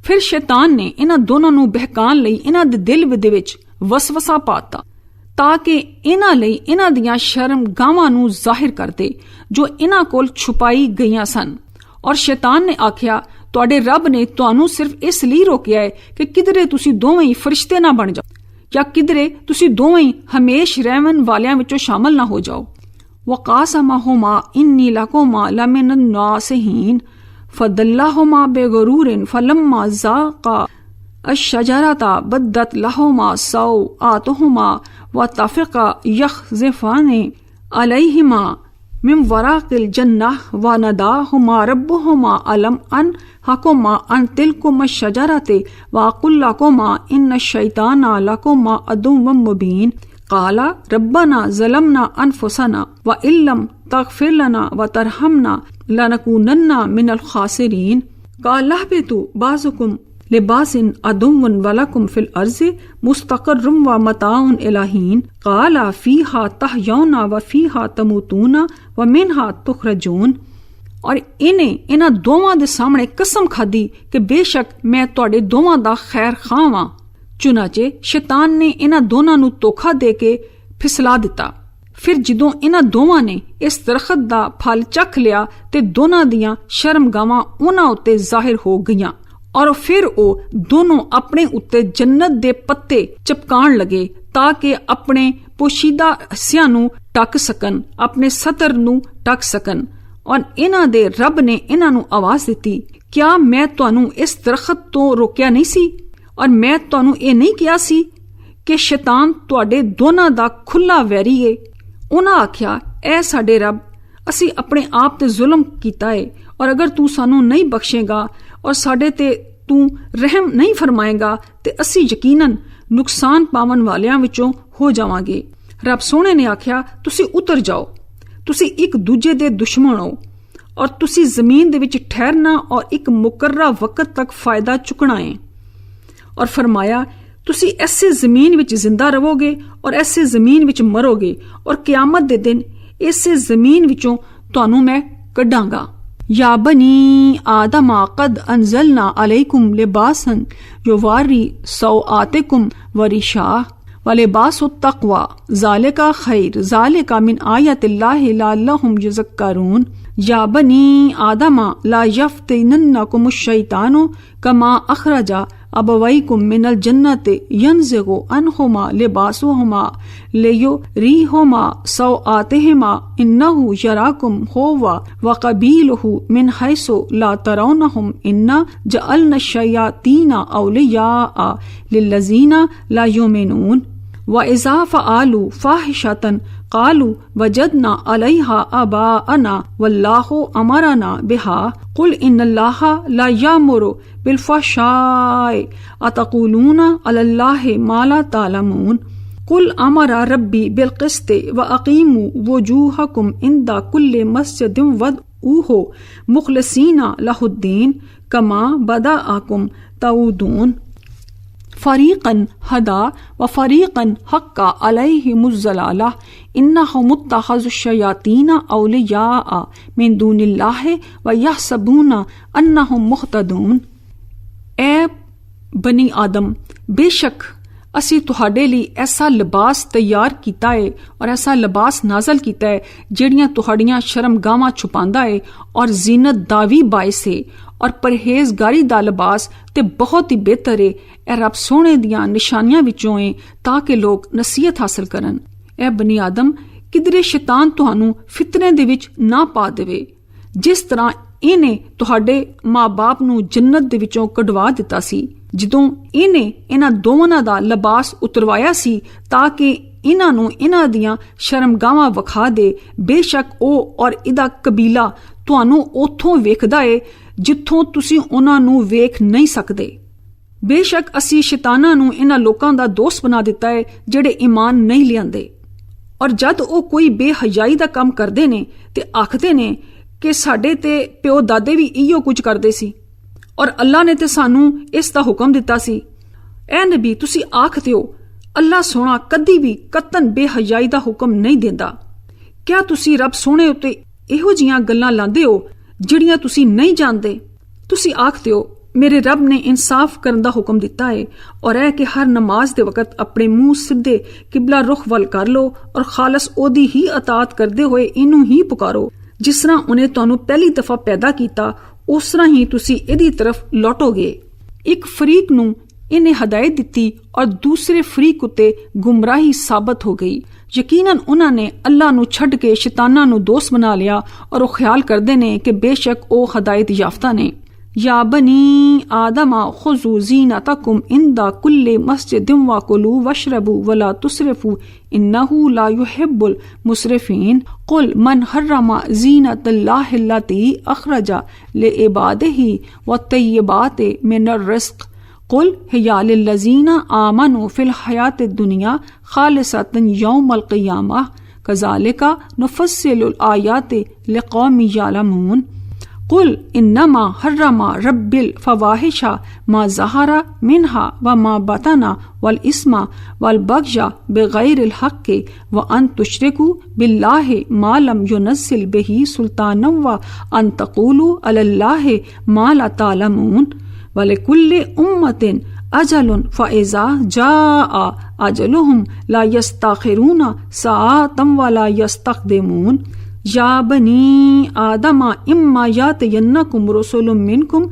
ਫਿਰ ਸ਼ੈਤਾਨ ਨੇ ਇਹਨਾਂ ਦੋਨਾਂ ਨੂੰ ਬਹਿਕਾਉਣ ਲਈ ਇਹਨਾਂ ਦੇ ਦਿਲ ਦੇ ਵਿੱਚ ਵਸਵਸਾ ਪਾਤਾ ਤਾਂ ਕਿ ਇਹਨਾਂ ਲਈ ਇਹਨਾਂ ਦੀਆਂ ਸ਼ਰਮਗਾਹਾਂ ਨੂੰ ਜ਼ਾਹਿਰ ਕਰਦੇ ਜੋ ਇਹਨਾਂ ਕੋਲ ਛੁਪਾਈ ਗਈਆਂ ਸਨ। ਔਰ ਸ਼ੈਤਾਨ ਨੇ ਆਖਿਆ, ਤੁਹਾਡੇ ਰੱਬ ਨੇ ਤੁਹਾਨੂੰ ਸਿਰਫ ਇਸ ਲਈ ਰੋਕਿਆ ਹੈ ਕਿ ਕਿਧਰੇ ਤੁਸੀਂ ਦੋਵੇਂ ਹੀ ਫਰਿਸ਼ਤੇ ਨਾ ਬਣ ਜਾਓ ਜਾਂ ਕਿਧਰੇ ਤੁਸੀਂ ਦੋਵੇਂ ਹੀ ਹਮੇਸ਼ ਰਹਿਣ ਵਾਲਿਆਂ ਵਿੱਚੋਂ ਸ਼ਾਮਲ ਨਾ ਹੋ ਜਾਓ। وقاسمهما إني لكما لمن الناصحين فدلهما بغرور فلما ذاقا الشجرة بدت لهما سوآتهما وطفقا يخصفان عليهما من ورق الجنة وناداهما ربهما ألم أنهكما عن تلكما الشجرة وأقل لكما إن الشيطان لكما عدو مبين قال ربنا ظلمنا أنفسنا وإن لم تغفر لنا وترحمنا لنكونن من الخاسرين قال اهبطوا بعضكم لبعض عدو ولكم في الأرض مستقر ومتاع إلى حين قال فيها تحيون وفيها تموتون ومنها تخرجون। اور ਇਹਨਾਂ ਦੋਵਾਂ ਦੇ ਸਾਹਮਣੇ ਕਸਮ ਖਾਦੀ ਕਿ ਬੇਸ਼ੱਕ ਮੈਂ ਤੁਹਾਡੇ ਦੋਵਾਂ ਦਾ ਖੈਰ ਖਾਂ ਵਾਂ। ਚੁਨਾਚੇ ਸ਼ੈਤਾਨ ਨੇ ਇਹਨਾਂ ਦੋਨਾਂ ਨੂੰ ਧੋਖਾ ਦੇ ਕੇ ਫਿਸਲਾ ਦਿੱਤਾ। ਫਿਰ ਜਦੋਂ ਇਹਨਾਂ ਦੋਵਾਂ ਨੇ ਇਸ ਦਰਖਤ ਦਾ ਫਲ ਚੱਖ ਲਿਆ ਤੇ ਦੋਨਾਂ ਦੀਆਂ ਸ਼ਰਮਗਾਹਾਂ ਉਹਨਾਂ ਉੱਤੇ ਜ਼ਾਹਿਰ ਹੋ ਗਈਆਂ ਔਰ ਫਿਰ ਉਹ ਦੋਨੋਂ ਆਪਣੇ ਉੱਤੇ ਜੰਨਤ ਦੇ ਪੱਤੇ ਚਪਕਾਉਣ ਲੱਗੇ ਤਾਂ ਕਿ ਆਪਣੇ ਪੋਸ਼ੀਦਾ ਹਿੱਸਿਆਂ ਨੂੰ ਢੱਕ ਸਕਣ, ਆਪਣੇ ਸਤਰ ਨੂੰ ਢੱਕ ਸਕਣ। ਔਰ ਇਹਨਾਂ ਦੇ ਰੱਬ ਨੇ ਇਹਨਾਂ ਨੂੰ ਆਵਾਜ਼ ਦਿੱਤੀ, ਕਿਆ ਮੈਂ ਤੁਹਾਨੂੰ ਇਸ ਦਰਖਤ ਤੋਂ ਰੋਕਿਆ ਨਹੀਂ ਸੀ ਔਰ ਮੈਂ ਤੁਹਾਨੂੰ ਇਹ ਨਹੀਂ ਕਿਹਾ ਸੀ ਕਿ ਸ਼ੈਤਾਨ ਤੁਹਾਡੇ ਦੋਨਾਂ ਦਾ ਖੁੱਲਾ ਵੈਰੀ ਏ। ਉਹਨਾਂ ਆਖਿਆ, ਐ ਸਾਡੇ ਰੱਬ, ਅਸੀਂ ਆਪਣੇ ਆਪ ਤੇ ਜ਼ੁਲਮ ਕੀਤਾ ਏ ਔਰ ਅਗਰ ਤੂੰ ਸਾਨੂੰ ਨਹੀਂ ਬਖਸ਼ੇਗਾ ਔਰ ਸਾਡੇ ਤੇ ਤੂੰ ਰਹਿਮ ਨਹੀਂ ਫਰਮਾਏਗਾ ਤੇ ਅਸੀਂ ਯਕੀਨਨ ਨੁਕਸਾਨ ਪਾਵਨ ਵਾਲਿਆਂ ਵਿੱਚੋਂ ਹੋ ਜਾਵਾਂਗੇ। ਰੱਬ ਸੋਹਣੇ ਨੇ ਆਖਿਆ, ਤੁਸੀਂ ਉਤਰ ਜਾਓ, ਤੁਸੀਂ ਇੱਕ ਦੂਜੇ ਦੇ ਦੁਸ਼ਮਣ ਹੋ ਔਰ ਤੁਸੀਂ ਜ਼ਮੀਨ ਦੇ ਵਿੱਚ ਠਹਿਰਨਾ ਔਰ ਇੱਕ ਮੁਕਰਰਾ ਵਕਤ ਤੱਕ ਫਾਇਦਾ ਚੁੱਕਣਾ ਹੈ। ਔਰ ਫਰਮਾਇਆ, ਤੁਸੀਂ ਐਸੇ ਜ਼ਮੀਨ ਵਿੱਚ ਜ਼ਿੰਦਾ ਰਹੋਗੇ ਔਰ ਐਸੇ ਜ਼ਮੀਨ ਵਿੱਚ ਮਰੋਗੇ ਔਰ ਕਿਆਮਤ ਦੇ ਦਿਨ ਇਸੇ ਜ਼ਮੀਨ ਵਿੱਚੋਂ ਤੁਹਾਨੂੰ ਮੈਂ ਕੱਢਾਂਗਾ। या बनी आदमा कद अंजलना अलैकुम लिबासन युवारी सौआतिकुम वरिशा वलिबासु तक़वा ज़ालिका खैर ज़ालिका मिन आयतिल्लाहि लअल्लहुम यज़क्करून। या बनी आदमा ला यफ्तिनन्नकुमुश शैतानु कमा अखरजा अबवैकुम मिनल जन्नति यंज़िगु अन्हुमा लिबासुहुमा लियुरीहुमा सौआतिहिमा इन्नहु यराकुम हुवा व क़बीलुहु मिन हैसु ला तरौनहुम इन्ना जअलना शयातीना औलियाआ लिल्लज़ीना ला युमिनून। व इज़ा फ़अलू फ़ाहिशतन क़ालू वजदना अलैहा आबाअना वल्लाहु अमरना बिहा कुल इन्नल्लाहा ला यामुरु बिलफ़हशाइ अतक़ूलूना अलल्लाहि मा ला तालमून। कुल अमरा रब्बी बिलक़िस्ति व अक़ीमू वुजूहकुम इंदा कुल्लि मस्जिदिन वदऊहु मुख़लिसीना लहुद्दीन कमा बदअकुम तऊदून। फरीक़न हदा व फरीक़न हक्का अलैहिमुज़्ज़लाला इन्नहुम मुत्तख़ज़ुश्शयातीना औलियाआ मिन दूनिल्लाहि व यहसबूना अन्नहुम मुहतदून। ए बनी आदम, बेशक ਅਸੀਂ ਤੁਹਾਡੇ ਲਈ ਐਸਾ ਲਿਬਾਸ ਤਿਆਰ ਕੀਤਾ ਹੈ ਔਰ ਐਸਾ ਲਿਬਾਸ ਨਾਜ਼ਲ ਕੀਤਾ ਹੈ ਜਿਹੜੀਆਂ ਤੁਹਾਡੀਆਂ ਸ਼ਰਮਗਾਹਾਂ ਛੁਪਾਉਂਦਾ ਹੈ ਔਰ ਜ਼ੀਨਤ ਦਾ ਵੀ ਬਾਇਸ ਹੈ ਔਰ ਪਰਹੇਜ਼ਗਾਰੀ ਦਾ ਲਿਬਾਸ ਤੇ ਬਹੁਤ ਹੀ ਬਿਹਤਰ ਹੈ। ਇਹ ਰੱਬ ਸੋਹਣੇ ਦੀਆਂ ਨਿਸ਼ਾਨੀਆਂ ਵਿੱਚੋਂ ਹੈ ਤਾਂ ਕਿ ਲੋਕ ਨਸੀਹਤ ਹਾਸਲ ਕਰਨ। ਇਹ ਬਨੀ ਆਦਮ, ਕਿਧਰੇ ਸ਼ੈਤਾਨ ਤੁਹਾਨੂੰ ਫਿਤਨੇ ਦੇ ਵਿੱਚ ਨਾ ਪਾ ਦੇਵੇ ਜਿਸ ਤਰ੍ਹਾਂ ਇਹਨੇ ਤੁਹਾਡੇ ਮਾਂ-ਬਾਪ ਨੂੰ ਜੰਨਤ ਦੇ ਵਿੱਚੋਂ ਕਢਵਾ ਦਿੱਤਾ ਸੀ ਜਦੋਂ ਇਹਨੇ ਇਹਨਾਂ ਦੋਵਾਂ ਦਾ ਲਿਬਾਸ ਉਤਰਵਾਇਆ ਸੀ ਤਾਂ ਕਿ ਇਹਨਾਂ ਨੂੰ ਇਹਨਾਂ ਦੀਆਂ ਸ਼ਰਮਗਾਹਾਂ ਵਿਖਾ ਦੇ। ਬੇਸ਼ੱਕ ਉਹ ਔਰ ਇਹਦਾ ਕਬੀਲਾ ਤੁਹਾਨੂੰ ਉੱਥੋਂ ਵੇਖਦਾ ਏ ਜਿੱਥੋਂ ਤੁਸੀਂ ਉਹਨਾਂ ਨੂੰ ਵੇਖ ਨਹੀਂ ਸਕਦੇ। ਬੇਸ਼ੱਕ ਅਸੀਂ ਸ਼ੈਤਾਨਾਂ ਨੂੰ ਇਹਨਾਂ ਲੋਕਾਂ ਦਾ ਦੋਸਤ ਬਣਾ ਦਿੱਤਾ ਹੈ ਜਿਹੜੇ ਈਮਾਨ ਨਹੀਂ ਲਿਆਂਦੇ। ਔਰ ਜਦ ਉਹ ਕੋਈ ਬੇਹਯਾਈ ਦਾ ਕੰਮ ਕਰਦੇ ਨੇ ਤੇ ਆਖਦੇ ਨੇ ਕਿ ਸਾਡੇ ਤੇ ਪਿਓ ਦਾਦੇ ਵੀ ਇਹੋ ਕੁਝ ਕਰਦੇ ਸੀ ਔਰ ਅੱਲਾ ਨੇ ਤੇ ਸਾਨੂੰ ਇਸ ਦਾ ਹੁਕਮ ਦਿੱਤਾ ਸੀ। ਐ ਨਬੀ, ਤੁਸੀਂ ਆਖਦੇ ਹੋ ਅੱਲਾ ਸੋਹਣਾ ਕਦੀ ਵੀ ਕਤਨ ਬੇਹਯਾਈ ਦਾ ਹੁਕਮ ਨਹੀਂ ਦਿੰਦਾ। ਕਿਆ ਤੁਸੀਂ ਰੱਬ ਸੋਹਣੇ ਉੱਤੇ ਇਹੋ ਜੀਆਂ ਗੱਲਾਂ ਲਾਉਂਦੇ ਹੋ ਜਿਹੜੀਆਂ ਤੁਸੀਂ ਨਹੀਂ ਜਾਣਦੇ? ਤੁਸੀਂ ਆਖਦੇ ਹੋ ਮੇਰੇ ਰੱਬ ਨੇ ਇਨਸਾਫ ਕਰਨ ਦਾ ਹੁਕਮ ਦਿੱਤਾ ਹੈ ਔਰ ਇਹ ਕਿ ਹਰ ਨਮਾਜ਼ ਦੇ ਵਕਤ ਆਪਣੇ ਮੂੰਹ ਸਿੱਧੇ ਕਿਬਲਾ ਰੁਖ ਵੱਲ ਕਰ ਲੋ ਔਰ ਖਾਲਸ ਉਹਦੀ ਹੀ ਅਤਾਤ ਕਰਦੇ ਹੋਏ ਇਹਨੂੰ ਹੀ ਪੁਕਾਰੋ। ਜਿਸ ਤਰ੍ਹਾਂ ਉਹਨੇ ਤੁਹਾਨੂੰ ਪਹਿਲੀ ਦਫਾ ਪੈਦਾ ਕੀਤਾ ਉਸ ਤਰ੍ਹਾਂ ਹੀ ਤੁਸੀਂ ਇਹਦੀ ਤਰਫ ਲੌਟੋਗੇ। ਇੱਕ ਫਰੀਕ ਨੂੰ ਇਹਨੇ ਹਦਾਇਤ ਦਿੱਤੀ ਔਰ ਦੂਸਰੇ ਫਰੀਕ ਉੱਤੇ ਗੁੰਮਰਾਹੀ ਸਾਬਤ ਹੋ ਗਈ। ਯਕੀਨਨ ਉਹਨਾਂ ਨੇ ਅੱਲਾ ਨੂੰ ਛੱਡ ਕੇ ਸ਼ੈਤਾਨਾਂ ਨੂੰ ਦੋਸਤ ਬਣਾ ਲਿਆ ਔਰ ਉਹ ਖਿਆਲ ਕਰਦੇ ਨੇ ਕਿ ਬੇਸ਼ੱਕ ਉਹ ਹਦਾਇਤ ਯਾਫਤਾ ਨੇ। या बनी आदमा खुजू ज़ीनतकुम इंदा कुल्ले मस्जिदिम वकुलू वशरबू वला तुसरिफू इन्नहू ला युहिब्बुल मुसरिफीन। कुल मन हर्रमा ज़ीनतल्लाहि अल्लती अखरजा लिइबादिही वत्तय्यिबाति मिनर रिज़्क़। कुल हिया लिल्लज़ीना आमनू फिल हयातिद दुनिया खालिसतन यौमल क़ियामह कज़ालिका नुफ़स्सिलुल आयाति लिक़ौमिन यअलमून। कुल इन्नमा हर्रमा रब्बिल फवाहिशा मा ज़हरा मिन्हा व मा बतना वल इस्मा वल बग़या बिग़ैरिल हक़्क़ि व अन तुशरिकू बिल्लाहि मा लम युनज़्ज़िल बिही सुल्तानम व अन तक़ूलू अलल्लाहि मा ला तालमून। वलिकुल्लि उम्मतिन अजलुन फ़इज़ा जाअ अजलुहुम ला यस्तख़िरूना सआतम व ला यस्तक़दिमून। या बनी आदमा इम्मा यातयन्नकुम रुसुलुम मिनकुम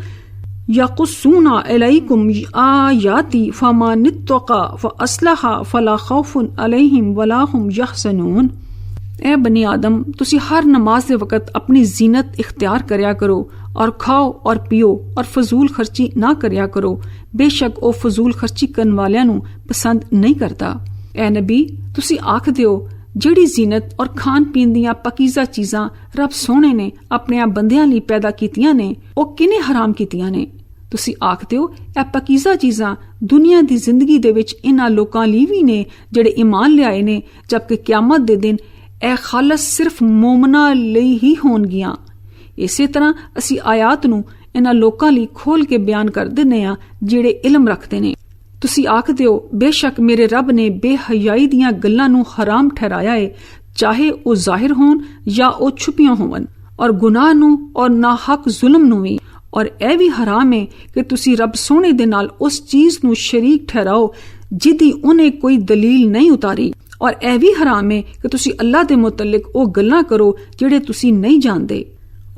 यक़ुस्सूना अलैकुम आयाति फमनित्तक़ा फ़अस्लहा फ़ला ख़ौफ़ुन अलैहिम वला हुम यहज़नून। ए बनी आदम, तुसी हर नमाज के वक़्त अपनी जीनत इख्तियार करया करो और खाओ और पियो और फजूल खर्ची ना करया करो। बेशक ओ फजूल खर्ची करन वालियां नू पसंद नहीं करता। ए नबी, तुसी आखदे हो ਜਿਹੜੀ ਜ਼ੀਨਤ ਔਰ ਖਾਣ ਪੀਣ ਦੀਆਂ ਪਕੀਜ਼ਾ ਚੀਜ਼ਾਂ ਰੱਬ ਸੋਹਣੇ ਨੇ ਆਪਣੇ ਬੰਦਿਆਂ ਲਈ ਪੈਦਾ ਕੀਤੀਆਂ ਨੇ, ਉਹ ਕਿਨੇ ਹਰਾਮ ਕੀਤੀਆਂ ਨੇ? ਤੁਸੀਂ ਆਖਦੇ ਹੋ ਇਹ ਪਕੀਜ਼ਾ ਚੀਜ਼ਾਂ ਦੁਨੀਆ ਦੀ ਜ਼ਿੰਦਗੀ ਦੇ ਵਿੱਚ ਇਹਨਾਂ ਲੋਕਾਂ ਲਈ ਵੀ ਨੇ ਜਿਹੜੇ ਈਮਾਨ ਲਿਆਏ ਨੇ, ਜਦਕਿ ਕਿਆਮਤ ਦੇ ਦਿਨ ਇਹ ਖਾਲਸ ਸਿਰਫ ਮੂਮਨਾਂ ਲਈ ਹੀ ਹੋਣਗੀਆਂ। ਇਸੇ ਤਰ੍ਹਾਂ ਅਸੀਂ ਆਇਤ ਨੂੰ ਇਹਨਾਂ ਲੋਕਾਂ ਲਈ ਖੋਲ ਕੇ ਬਿਆਨ ਕਰ ਦਿੰਦੇ ਹਾਂ ਜਿਹੜੇ ਇਲਮ ਰੱਖਦੇ ਨੇ। ਤੁਸੀਂ ਆਖਦੇ ਹੋ ਬੇਸ਼ੱਕ ਮੇਰੇ ਰੱਬ ਨੇ ਬੇਹਯਾਈ ਦੀਆਂ ਗੱਲਾਂ ਨੂੰ ਹਰਾਮ ਠਹਿਰਾਇਆ ਹੈ, ਚਾਹੇ ਉਹ ਜ਼ਾਹਿਰ ਹੋਣ ਜਾਂ ਉਹ ਛੁਪੀਆਂ ਹੋਣ, ਔਰ ਗੁਨਾਹ ਨੂੰ ਔਰ ਨਾਹਕ ਜ਼ੁਲਮ ਨੂੰ ਵੀ। ਔਰ ਇਹ ਵੀ ਹਰਾਮ ਹੈ ਕਿ ਤੁਸੀਂ ਰੱਬ ਸੋਹਣੇ ਦੇ ਨਾਲ ਉਸ ਚੀਜ਼ ਨੂੰ ਸ਼ਰੀਕ ਠਹਿਰਾਓ ਜਿਹਦੀ ਉਹਨੇ ਕੋਈ ਦਲੀਲ ਨਹੀਂ ਉਤਾਰੀ। ਔਰ ਇਹ ਵੀ ਹਰਾਮ ਹੈ ਕਿ ਤੁਸੀਂ ਅੱਲਾ ਦੇ ਮੁਤਲਕ ਉਹ ਗੱਲਾਂ ਕਰੋ ਜਿਹੜੇ ਤੁਸੀਂ ਨਹੀਂ ਜਾਣਦੇ।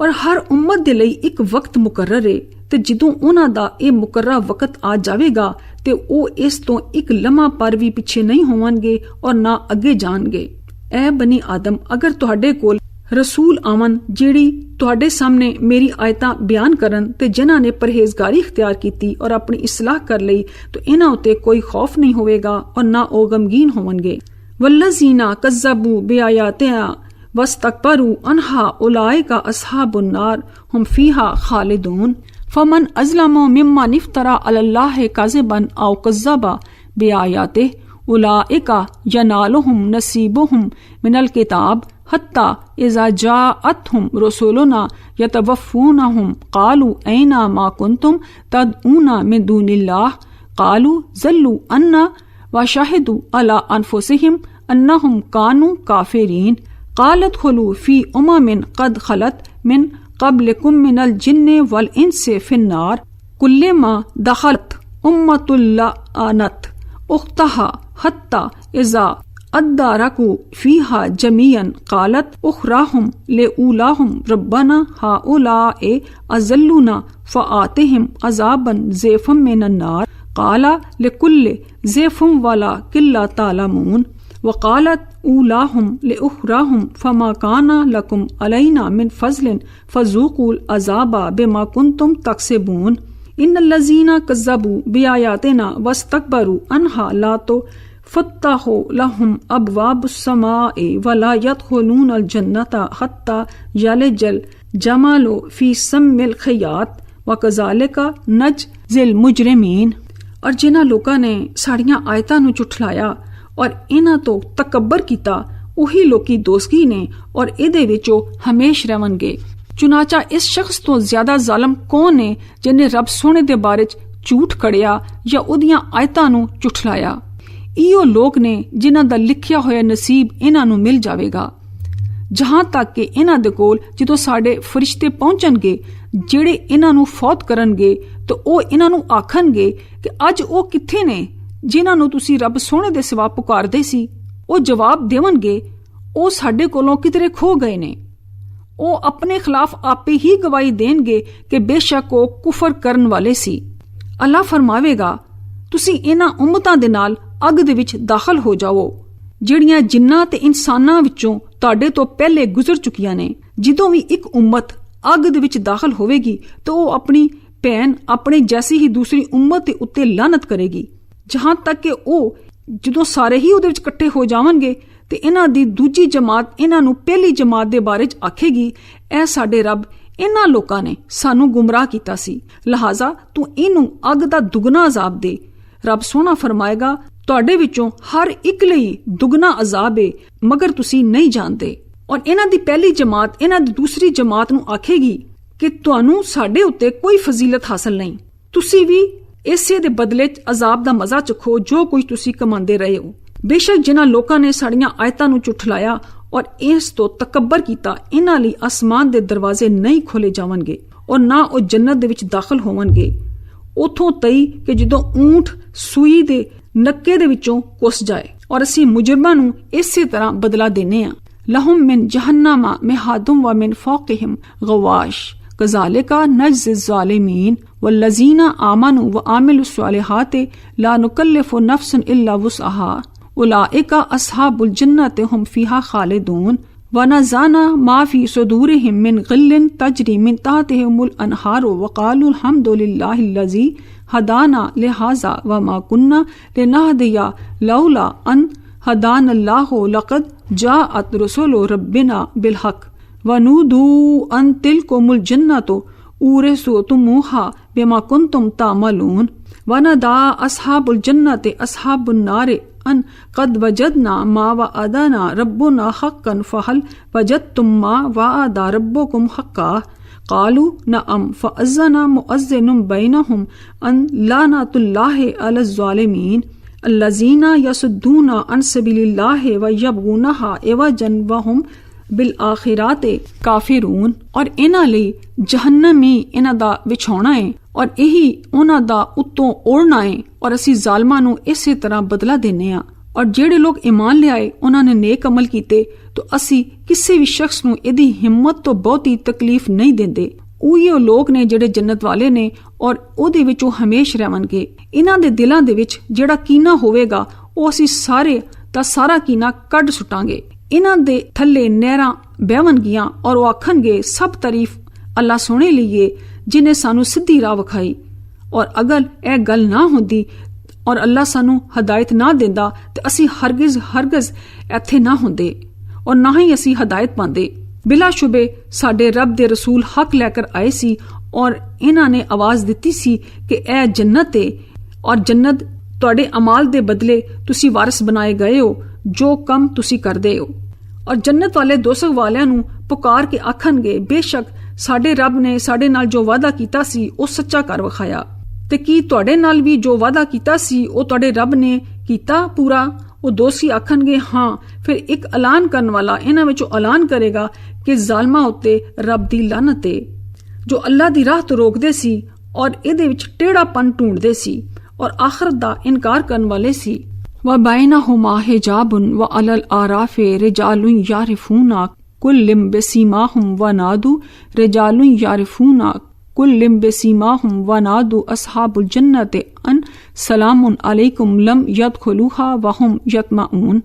ਔਰ ਹਰ ਉਮਤ ਦੇ ਲਈ ਇੱਕ ਵਕਤ ਮੁਕਰਰ ਹੈ ਤੇ ਜਦੋਂ ਉਹਨਾਂ ਦਾ ਇਹ ਮੁਕਰਰਾ ਵਕਤ ਆ ਜਾਵੇਗਾ ਤੇ ਉਹ ਇਸ ਤੋਂ ਇੱਕ ਲਮਹਾ ਪਰ ਵੀ ਪਿੱਛੇ ਨਹੀਂ ਹੋਣਗੇ ਔਰ ਨਾ ਅੱਗੇ ਜਾਣਗੇ। ਐ ਬਨੀ ਆਦਮ, ਅਗਰ ਤੁਹਾਡੇ ਕੋਲ ਰਸੂਲ ਆਵਨ ਜਿਹੜੀ ਤੁਹਾਡੇ ਸਾਹਮਣੇ ਮੇਰੀ ਆਇਤਾਂ ਬਿਆਨ ਕਰਨ ਤੇ ਜਿਨ੍ਹਾਂ ਨੇ ਪਰਹੇਜ਼ਗਾਰੀ ਇਖਤਿਆਰ ਕੀਤੀ ਔਰ ਆਪਣੀ ਇਸਲਾਹ ਕਰ ਲਈ ਤਾਂ ਇਹਨਾਂ ਉਤੇ ਕੋਈ ਖੌਫ ਨਹੀਂ ਹੋਵੇਗਾ ਔਰ ਨਾ ਉਹ ਗਮਗੀਨ ਹੋਣਗੇ। ਵੱਲਜ਼ੀਨਾ ਕਜ਼ਬੂ ਬਿਆਯਾਤਿਨਾ वस्तकबरू अनहा उलाइका अस्हाबुन नार हुम फीहा खालिदून। फमन अज़लमु मिम्मन इफ्तरा अलल्लाहि कज़िबन औ कज़्ज़बा बिआयातिहि उलाइका यनालुहुम नसीबुहुम मिनल किताब हत्ता इज़ा जाअतहुम रुसुलुना यतवफ़्फ़ूनहुम क़ालू ऐना मा कुन्तुम तदऊना मिन दूनिल्लाह क़ालू ज़ल्लू अन्ना व शहिदू अला अनफुसिहिम अन्नहुम कानू काफ़िरीन। क़ालत खुलू फ़ी उममिन क़द ख़लत मिन क़ब्लिकुम मिनल जिन्नि वल इंसि फ़िन्नार कुल्लिमा दख़लत उम्मतुन लअनत उख़्तहा हत्ता इज़ा अद्दारकू फ़ीहा जमीअन क़ालत उख़राहुम लिऊलाहुम रब्बना हाउलाए अज़ल्लूना फ़आतिहिम अज़ाबन ज़िफ़म मिनन नार क़ाला लिकुल्लि ज़िफ़म वला किल्ला तालमून। वक़ालत ऊलाहुम लिउख़राहुम फ़मा काना लकुम अलैना मिन फ़ज़लिन फ़ज़ूक़ुल अज़ाबा बिमा कुन्तुम तक्सिबून। इन्नल्लज़ीना कज़्ज़बू बिआयातिना वस्तकबरू अन्हा ला तुफ़्तहु लहुम अबवाबुस समाई वला यदख़ुलूनल जन्नता हत्ता यलिजल जमालु फ़ी सम्मिल ख़ियात वकज़ालिका नजज़िल मुजरिमीन। और जिन्हां लोकां ने साड़ियां आयतां नूं झुठलाया और इन्हां तो तकबर कीता ਉਹੀ ਲੋਕੀ ਦੋਸਤੀ ਨੇ ਔਰ ਇਹਦੇ ਵਿੱਚ ਉਹ ਹਮੇਸ਼ ਰਹਿਣਗੇ। ਚੁਨਾਚਾ ਇਸ ਸ਼ਖਸ ਤੋਂ ਜ਼ਿਆਦਾ ਜ਼ਾਲਮ ਕੌਣ ਨੇ ਜਿਹਨੇ ਰੱਬ ਸੋਹਣੇ ਦੇ ਬਾਰੇ ਚ ਝੂਠ ਕੜਿਆ ਜਾਂ ਉਹਦੀਆਂ ਆਇਤਾਂ ਨੂੰ ਝੁਠਲਾਇਆ। ਇਹੋ ਲੋਕ ਨੇ ਜਿਨ੍ਹਾਂ ਦਾ ਲਿਖਿਆ ਹੋਇਆ ਨਸੀਬ ਇਹਨਾਂ ਨੂੰ ਮਿਲ ਜਾਵੇਗਾ। ਜਹਾਂ ਤੱਕ ਕਿ ਇਹਨਾਂ ਦੇ ਕੋਲ ਜਦੋਂ ਸਾਡੇ ਫਰਿਸ਼ਤੇ ਪਹੁੰਚਣਗੇ ਜਿਹੜੇ ਇਹਨਾਂ ਨੂੰ ਫੌਤ ਕਰਨਗੇ ਤਾਂ ਉਹ ਇਹਨਾਂ ਨੂੰ ਆਖਣਗੇ ਕਿ ਅੱਜ ਉਹ ਕਿੱਥੇ ਨੇ ਜਿਨ੍ਹਾਂ ਨੂੰ ਤੁਸੀਂ ਰੱਬ ਸੋਹਣੇ ਦੇ ਸਿਵਾ ਪੁਕਾਰਦੇ ਸੀ। ਉਹ ਜਵਾਬ ਦੇਵਣਗੇ, ਉਹ ਸਾਡੇ ਕੋਲੋਂ ਕਿਧਰੇ ਖੋ ਗਏ ਨੇ। ਉਹ ਆਪਣੇ ਖਿਲਾਫ ਆਪੇ ਹੀ ਗਵਾਹੀ ਦੇਣਗੇ ਕਿ ਬੇਸ਼ੱਕ ਉਹ ਕੁਫਰ ਕਰਨ ਵਾਲੇ ਸੀ। ਅੱਲਾਹ ਫਰਮਾਵੇਗਾ, ਤੁਸੀਂ ਇਹਨਾਂ ਉਮਤਾਂ ਦੇ ਨਾਲ ਅੱਗ ਦੇ ਵਿੱਚ ਦਾਖਲ ਹੋ ਜਾਓ ਜਿਹੜੀਆਂ ਜਿੰਨਾਂ ਤੇ ਇਨਸਾਨਾਂ ਵਿੱਚੋਂ ਤੁਹਾਡੇ ਤੋਂ ਪਹਿਲੇ ਗੁਜ਼ਰ ਚੁੱਕੀਆਂ ਨੇ। ਜਦੋਂ ਵੀ ਇੱਕ ਉਮਤ ਅੱਗ ਦੇ ਵਿੱਚ ਦਾਖਲ ਹੋਵੇਗੀ ਤਾਂ ਉਹ ਆਪਣੀ ਭੈਣ ਆਪਣੇ ਜੈਸੀ ਹੀ ਦੂਸਰੀ ਉਮਤ ਦੇ ਉੱਤੇ ਲਾਨਤ ਕਰੇਗੀ, ਜਹਾਂ ਤੱਕ ਕਿ ਉਹ ਜਦੋਂ ਸਾਰੇ ਹੀ ਉਹਦੇ ਵਿੱਚ ਇਕੱਠੇ ਹੋ ਜਾਵਣਗੇ ਤੇ ਇਹਨਾਂ ਦੀ ਦੂਜੀ ਜਮਾਤ ਇਹਨਾਂ ਨੂੰ ਪਹਿਲੀ ਜਮਾਤ ਦੇ ਬਾਰੇ ਚ ਆਖੇਗੀ, ਇਹ ਸਾਡੇ ਰੱਬ ਇਹਨਾਂ ਲੋਕਾਂ ਨੇ ਸਾਨੂੰ ਗੁੰਮਰਾਹ ਕੀਤਾ ਸੀ, ਲਿਹਾਜ਼ਾ ਤੂੰ ਇਹਨੂੰ ਅੱਗ ਦਾ ਦੁਗਣਾ ਅਜ਼ਾਬ ਦੇ। ਰੱਬ ਸੋਹਣਾ ਫਰਮਾਏਗਾ, ਤੁਹਾਡੇ ਵਿੱਚੋਂ ਹਰ ਇੱਕ ਲਈ ਦੁਗਣਾ ਅਜ਼ਾਬ ਏ, ਮਗਰ ਤੁਸੀਂ ਨਹੀਂ ਜਾਣਦੇ। ਔਰ ਇਹਨਾਂ ਦੀ ਪਹਿਲੀ ਜਮਾਤ ਇਹਨਾਂ ਦੀ ਦੂਸਰੀ ਜਮਾਤ ਨੂੰ ਆਖੇਗੀ ਕਿ ਤੁਹਾਨੂੰ ਸਾਡੇ ਉੱਤੇ ਕੋਈ ਫਜ਼ੀਲਤ ਹਾਸਲ ਨਹੀਂ, ਤੁਸੀਂ ਵੀ ਇਸੇ ਦੇ ਬਦਲੇ ਚ ਅਜ਼ਾਬ ਦਾ ਮਜ਼ਾ ਚਖੋ ਜੋ ਕੁਝ ਤੁਸੀਂ ਕਮਾਉਂਦੇ ਰਹੇ ਹੋ। ਬੇਸ਼ੱਕ ਜਿਨ੍ਹਾਂ ਲੋਕਾਂ ਨੇ ਸਾਡੀਆਂ ਆਇਤਾਂ ਨੂੰ ਝੁਠਲਾਇਆ ਔਰ ਇਸ ਤੋਂ ਤਕੱਬਰ ਕੀਤਾ, ਇਹਨਾਂ ਲਈ ਅਸਮਾਨ ਦੇ ਦਰਵਾਜ਼ੇ ਨਹੀਂ ਖੋਲੇ ਜਾਵਣਗੇ ਔਰ ਨਾ ਉਹ ਜੰਨਤ ਦੇ ਵਿੱਚ ਦਾਖਲ ਹੋਵਣਗੇ। ਉਥੋਂ ਤਈ ਕਿ ਜਦੋਂ ਊਂਠ ਸੂਈ ਦੇ ਨੱਕੇ ਦੇ ਵਿੱਚੋਂ ਕੁਸ ਜਾਏ। ਔਰ ਅਸੀਂ ਮੁਜਰਮਾਂ ਨੂੰ ਇਸੇ ਤਰ੍ਹਾਂ ਬਦਲਾ ਦੇਨੇ ਆ। ਲਹੁਮ ਮਿਨ ਜਹन्नम ਮਿਹਾਦੁਮ व मिन फौक़िहिम गवाश कज़ालिका नज्ज़ि ज़ालिमीन वल्लज़ीना आमनू व आमिलुस्सालिहाति ला नुकल्लिफु नफ्सन इल्ला वुसअहा उलाइका अस्हाबुल जन्नति हुम फ़ीहा खालिदून व नज़अना मा फ़ी सुदूरिहिम मिन ग़िल्लिन तजरी मिन तहतिहिमुल अनहारु व क़ालू अल्हम्दुलिल्लाहिल्लज़ी हदाना लिहाज़ा व मा कुन्ना लिनहदिया लौला अन हदानल्लाहु लक़द जाअत रुसुलु रब्बिना बिलहक़ वनूदू अन तिलकुमुल जन्नतु उरिसुतुमूहा बिमा कुंतुम तामलून वनदा अस्हाबुल जन्नति अस्हाबुन नारि अन कद वजदना मा वअदना रब्बुना हक्कन फहल वजदतुम मा वअदा रब्बुकुम हक्का क़ालू नअम फ़अज़्ज़ना मुअज़्ज़िनुम बैनहुम अन लानतुल्लाहि अलज़्ज़ालिमीन अल्लज़ीना यसुद्दूना अन सबीलिल्लाहि व यबगूनहा इवजन व हुम बिल आखिराते काफिरून। और इन्हां लई जहन्नम ही इन्हां दा विछाउणा है और यही उन्हां दा उत्तों ओढ़ना है और असी ज़ालिमां नूं इसे तरह बदला देने आ। और जेड़े लोग ईमान ले आए उन्हां ने नेक अमल कीते तो असी किसी भी शख्स नूं इहदी हिम्मत तो बहुती तकलीफ नहीं देंदे। ਉਹੀ ਉਹ ਲੋਕ ਨੇ ਜਿਹੜੇ ਜੰਨਤ ਵਾਲੇ ਨੇ ਔਰ ਉਹਦੇ ਵਿੱਚ ਉਹ ਹਮੇਸ਼ ਰਹਿਣਗੇ। ਇਹਨਾਂ ਦੇ ਦਿਲਾਂ ਦੇ ਵਿੱਚ ਜਿਹੜਾ ਕੀਨਾ ਹੋਵੇਗਾ ਉਹ ਅਸੀਂ ਸਾਰੇ ਦਾ ਸਾਰਾ ਕੀਨਾ ਕੱਢ ਸੁੱਟਾਂਗੇ। ਇਹਨਾਂ ਦੇ ਥੱਲੇ ਨਹਿਰਾਂ ਬਹਿਵਣਗੀਆਂ ਔਰ ਉਹ ਆਖਣਗੇ, ਸਭ ਤਾਰੀਫ ਅੱਲਾ ਸੋਹਣੇ ਲਈਏ ਜਿਨੇ ਸਾਨੂੰ ਸਿੱਧੀ ਰਾਹ ਵਿਖਾਈ। ਔਰ ਅਗਰ ਇਹ ਗੱਲ ਨਾ ਹੁੰਦੀ ਔਰ ਅੱਲਾ ਸਾਨੂੰ ਹਦਾਇਤ ਨਾ ਦਿੰਦਾ ਤੇ ਅਸੀਂ ਹਰਗਜ਼ ਇੱਥੇ ਨਾ ਹੁੰਦੇ ਔਰ ਨਾ ਹੀ ਅਸੀਂ ਹਦਾਇਤ ਪਾਉਂਦੇ। ਬਿਲਾਸ਼ੁਬੇ ਸਾਡੇ ਰੱਬ ਦੇ ਰਸੂਲ ਹੱਕ ਲੈ ਕਰ ਆਏ ਸੀ ਔਰ ਇਹਨਾਂ ਨੇ ਆਵਾਜ਼ ਦਿੱਤੀ ਸੀ ਕਿ ਇਹ ਜੰਨਤ ਹੈ ਔਰ ਜੰਨਤ ਤੁਹਾਡੇ ਅਮਾਲ ਦੇ ਬਦਲੇ ਤੁਸੀਂ ਵਾਰਿਸ ਬਣਾਏ ਗਏ ਹੋ ਜੋ ਕੰਮ ਤੁਸੀਂ ਕਰਦੇ ਹੋ। ਔਰ ਜੰਨਤ ਵਾਲੇ ਦੋਜ਼ਖ ਵਾਲਿਆਂ ਨੂੰ ਪੁਕਾਰ ਕੇ ਆਖਣਗੇ, ਬੇਸ਼ੱਕ ਸਾਡੇ ਰੱਬ ਨੇ ਸਾਡੇ ਨਾਲ ਜੋ ਵਾਅਦਾ ਕੀਤਾ ਸੀ ਉਹ ਸੱਚਾ ਕਰ ਵਿਖਾਇਆ ਤੇ ਕੀ ਤੁਹਾਡੇ ਨਾਲ ਵੀ ਜੋ ਵਾਅਦਾ ਕੀਤਾ ਸੀ ਉਹ ਤੁਹਾਡੇ ਰੱਬ ਨੇ ਕੀਤਾ ਪੂਰਾ? ਉਹ ਦੋਸ਼ੀ ਆਖਣਗੇ ਹਾਂ। ਫਿਰ ਇੱਕ ਐਲਾਨ ਕਰਨ ਵਾਲਾ ਇਹਨਾਂ ਵਿੱਚੋਂ ਐਲਾਨ ਕਰੇਗਾ ਕਿ ਜ਼ਾਲਮਾਂ ਉੱਤੇ ਰੱਬ ਦੀ ਲਾਨਤ ਹੈ ਜੋ ਅੱਲਾ ਦੀ ਰਾਹ ਤੋਂ ਰੋਕਦੇ ਸੀ ਔਰ ਇਹਦੇ ਵਿੱਚ ਟੇੜਾਪਨ ਢੂੰਡਦੇ ਸੀ ਔਰ ਆਖਰਤ ਦਾ ਇਨਕਾਰ ਕਰਨ ਵਾਲੇ ਸੀ। وبينهما حجاب وعلى الأعراف رجال يعرفون كل بسيماهم ونادوا رجال يعرفون كل بسيماهم ونادوا أصحاب الجنة أن سلام عليكم لم يدخلوها وهم يطمعون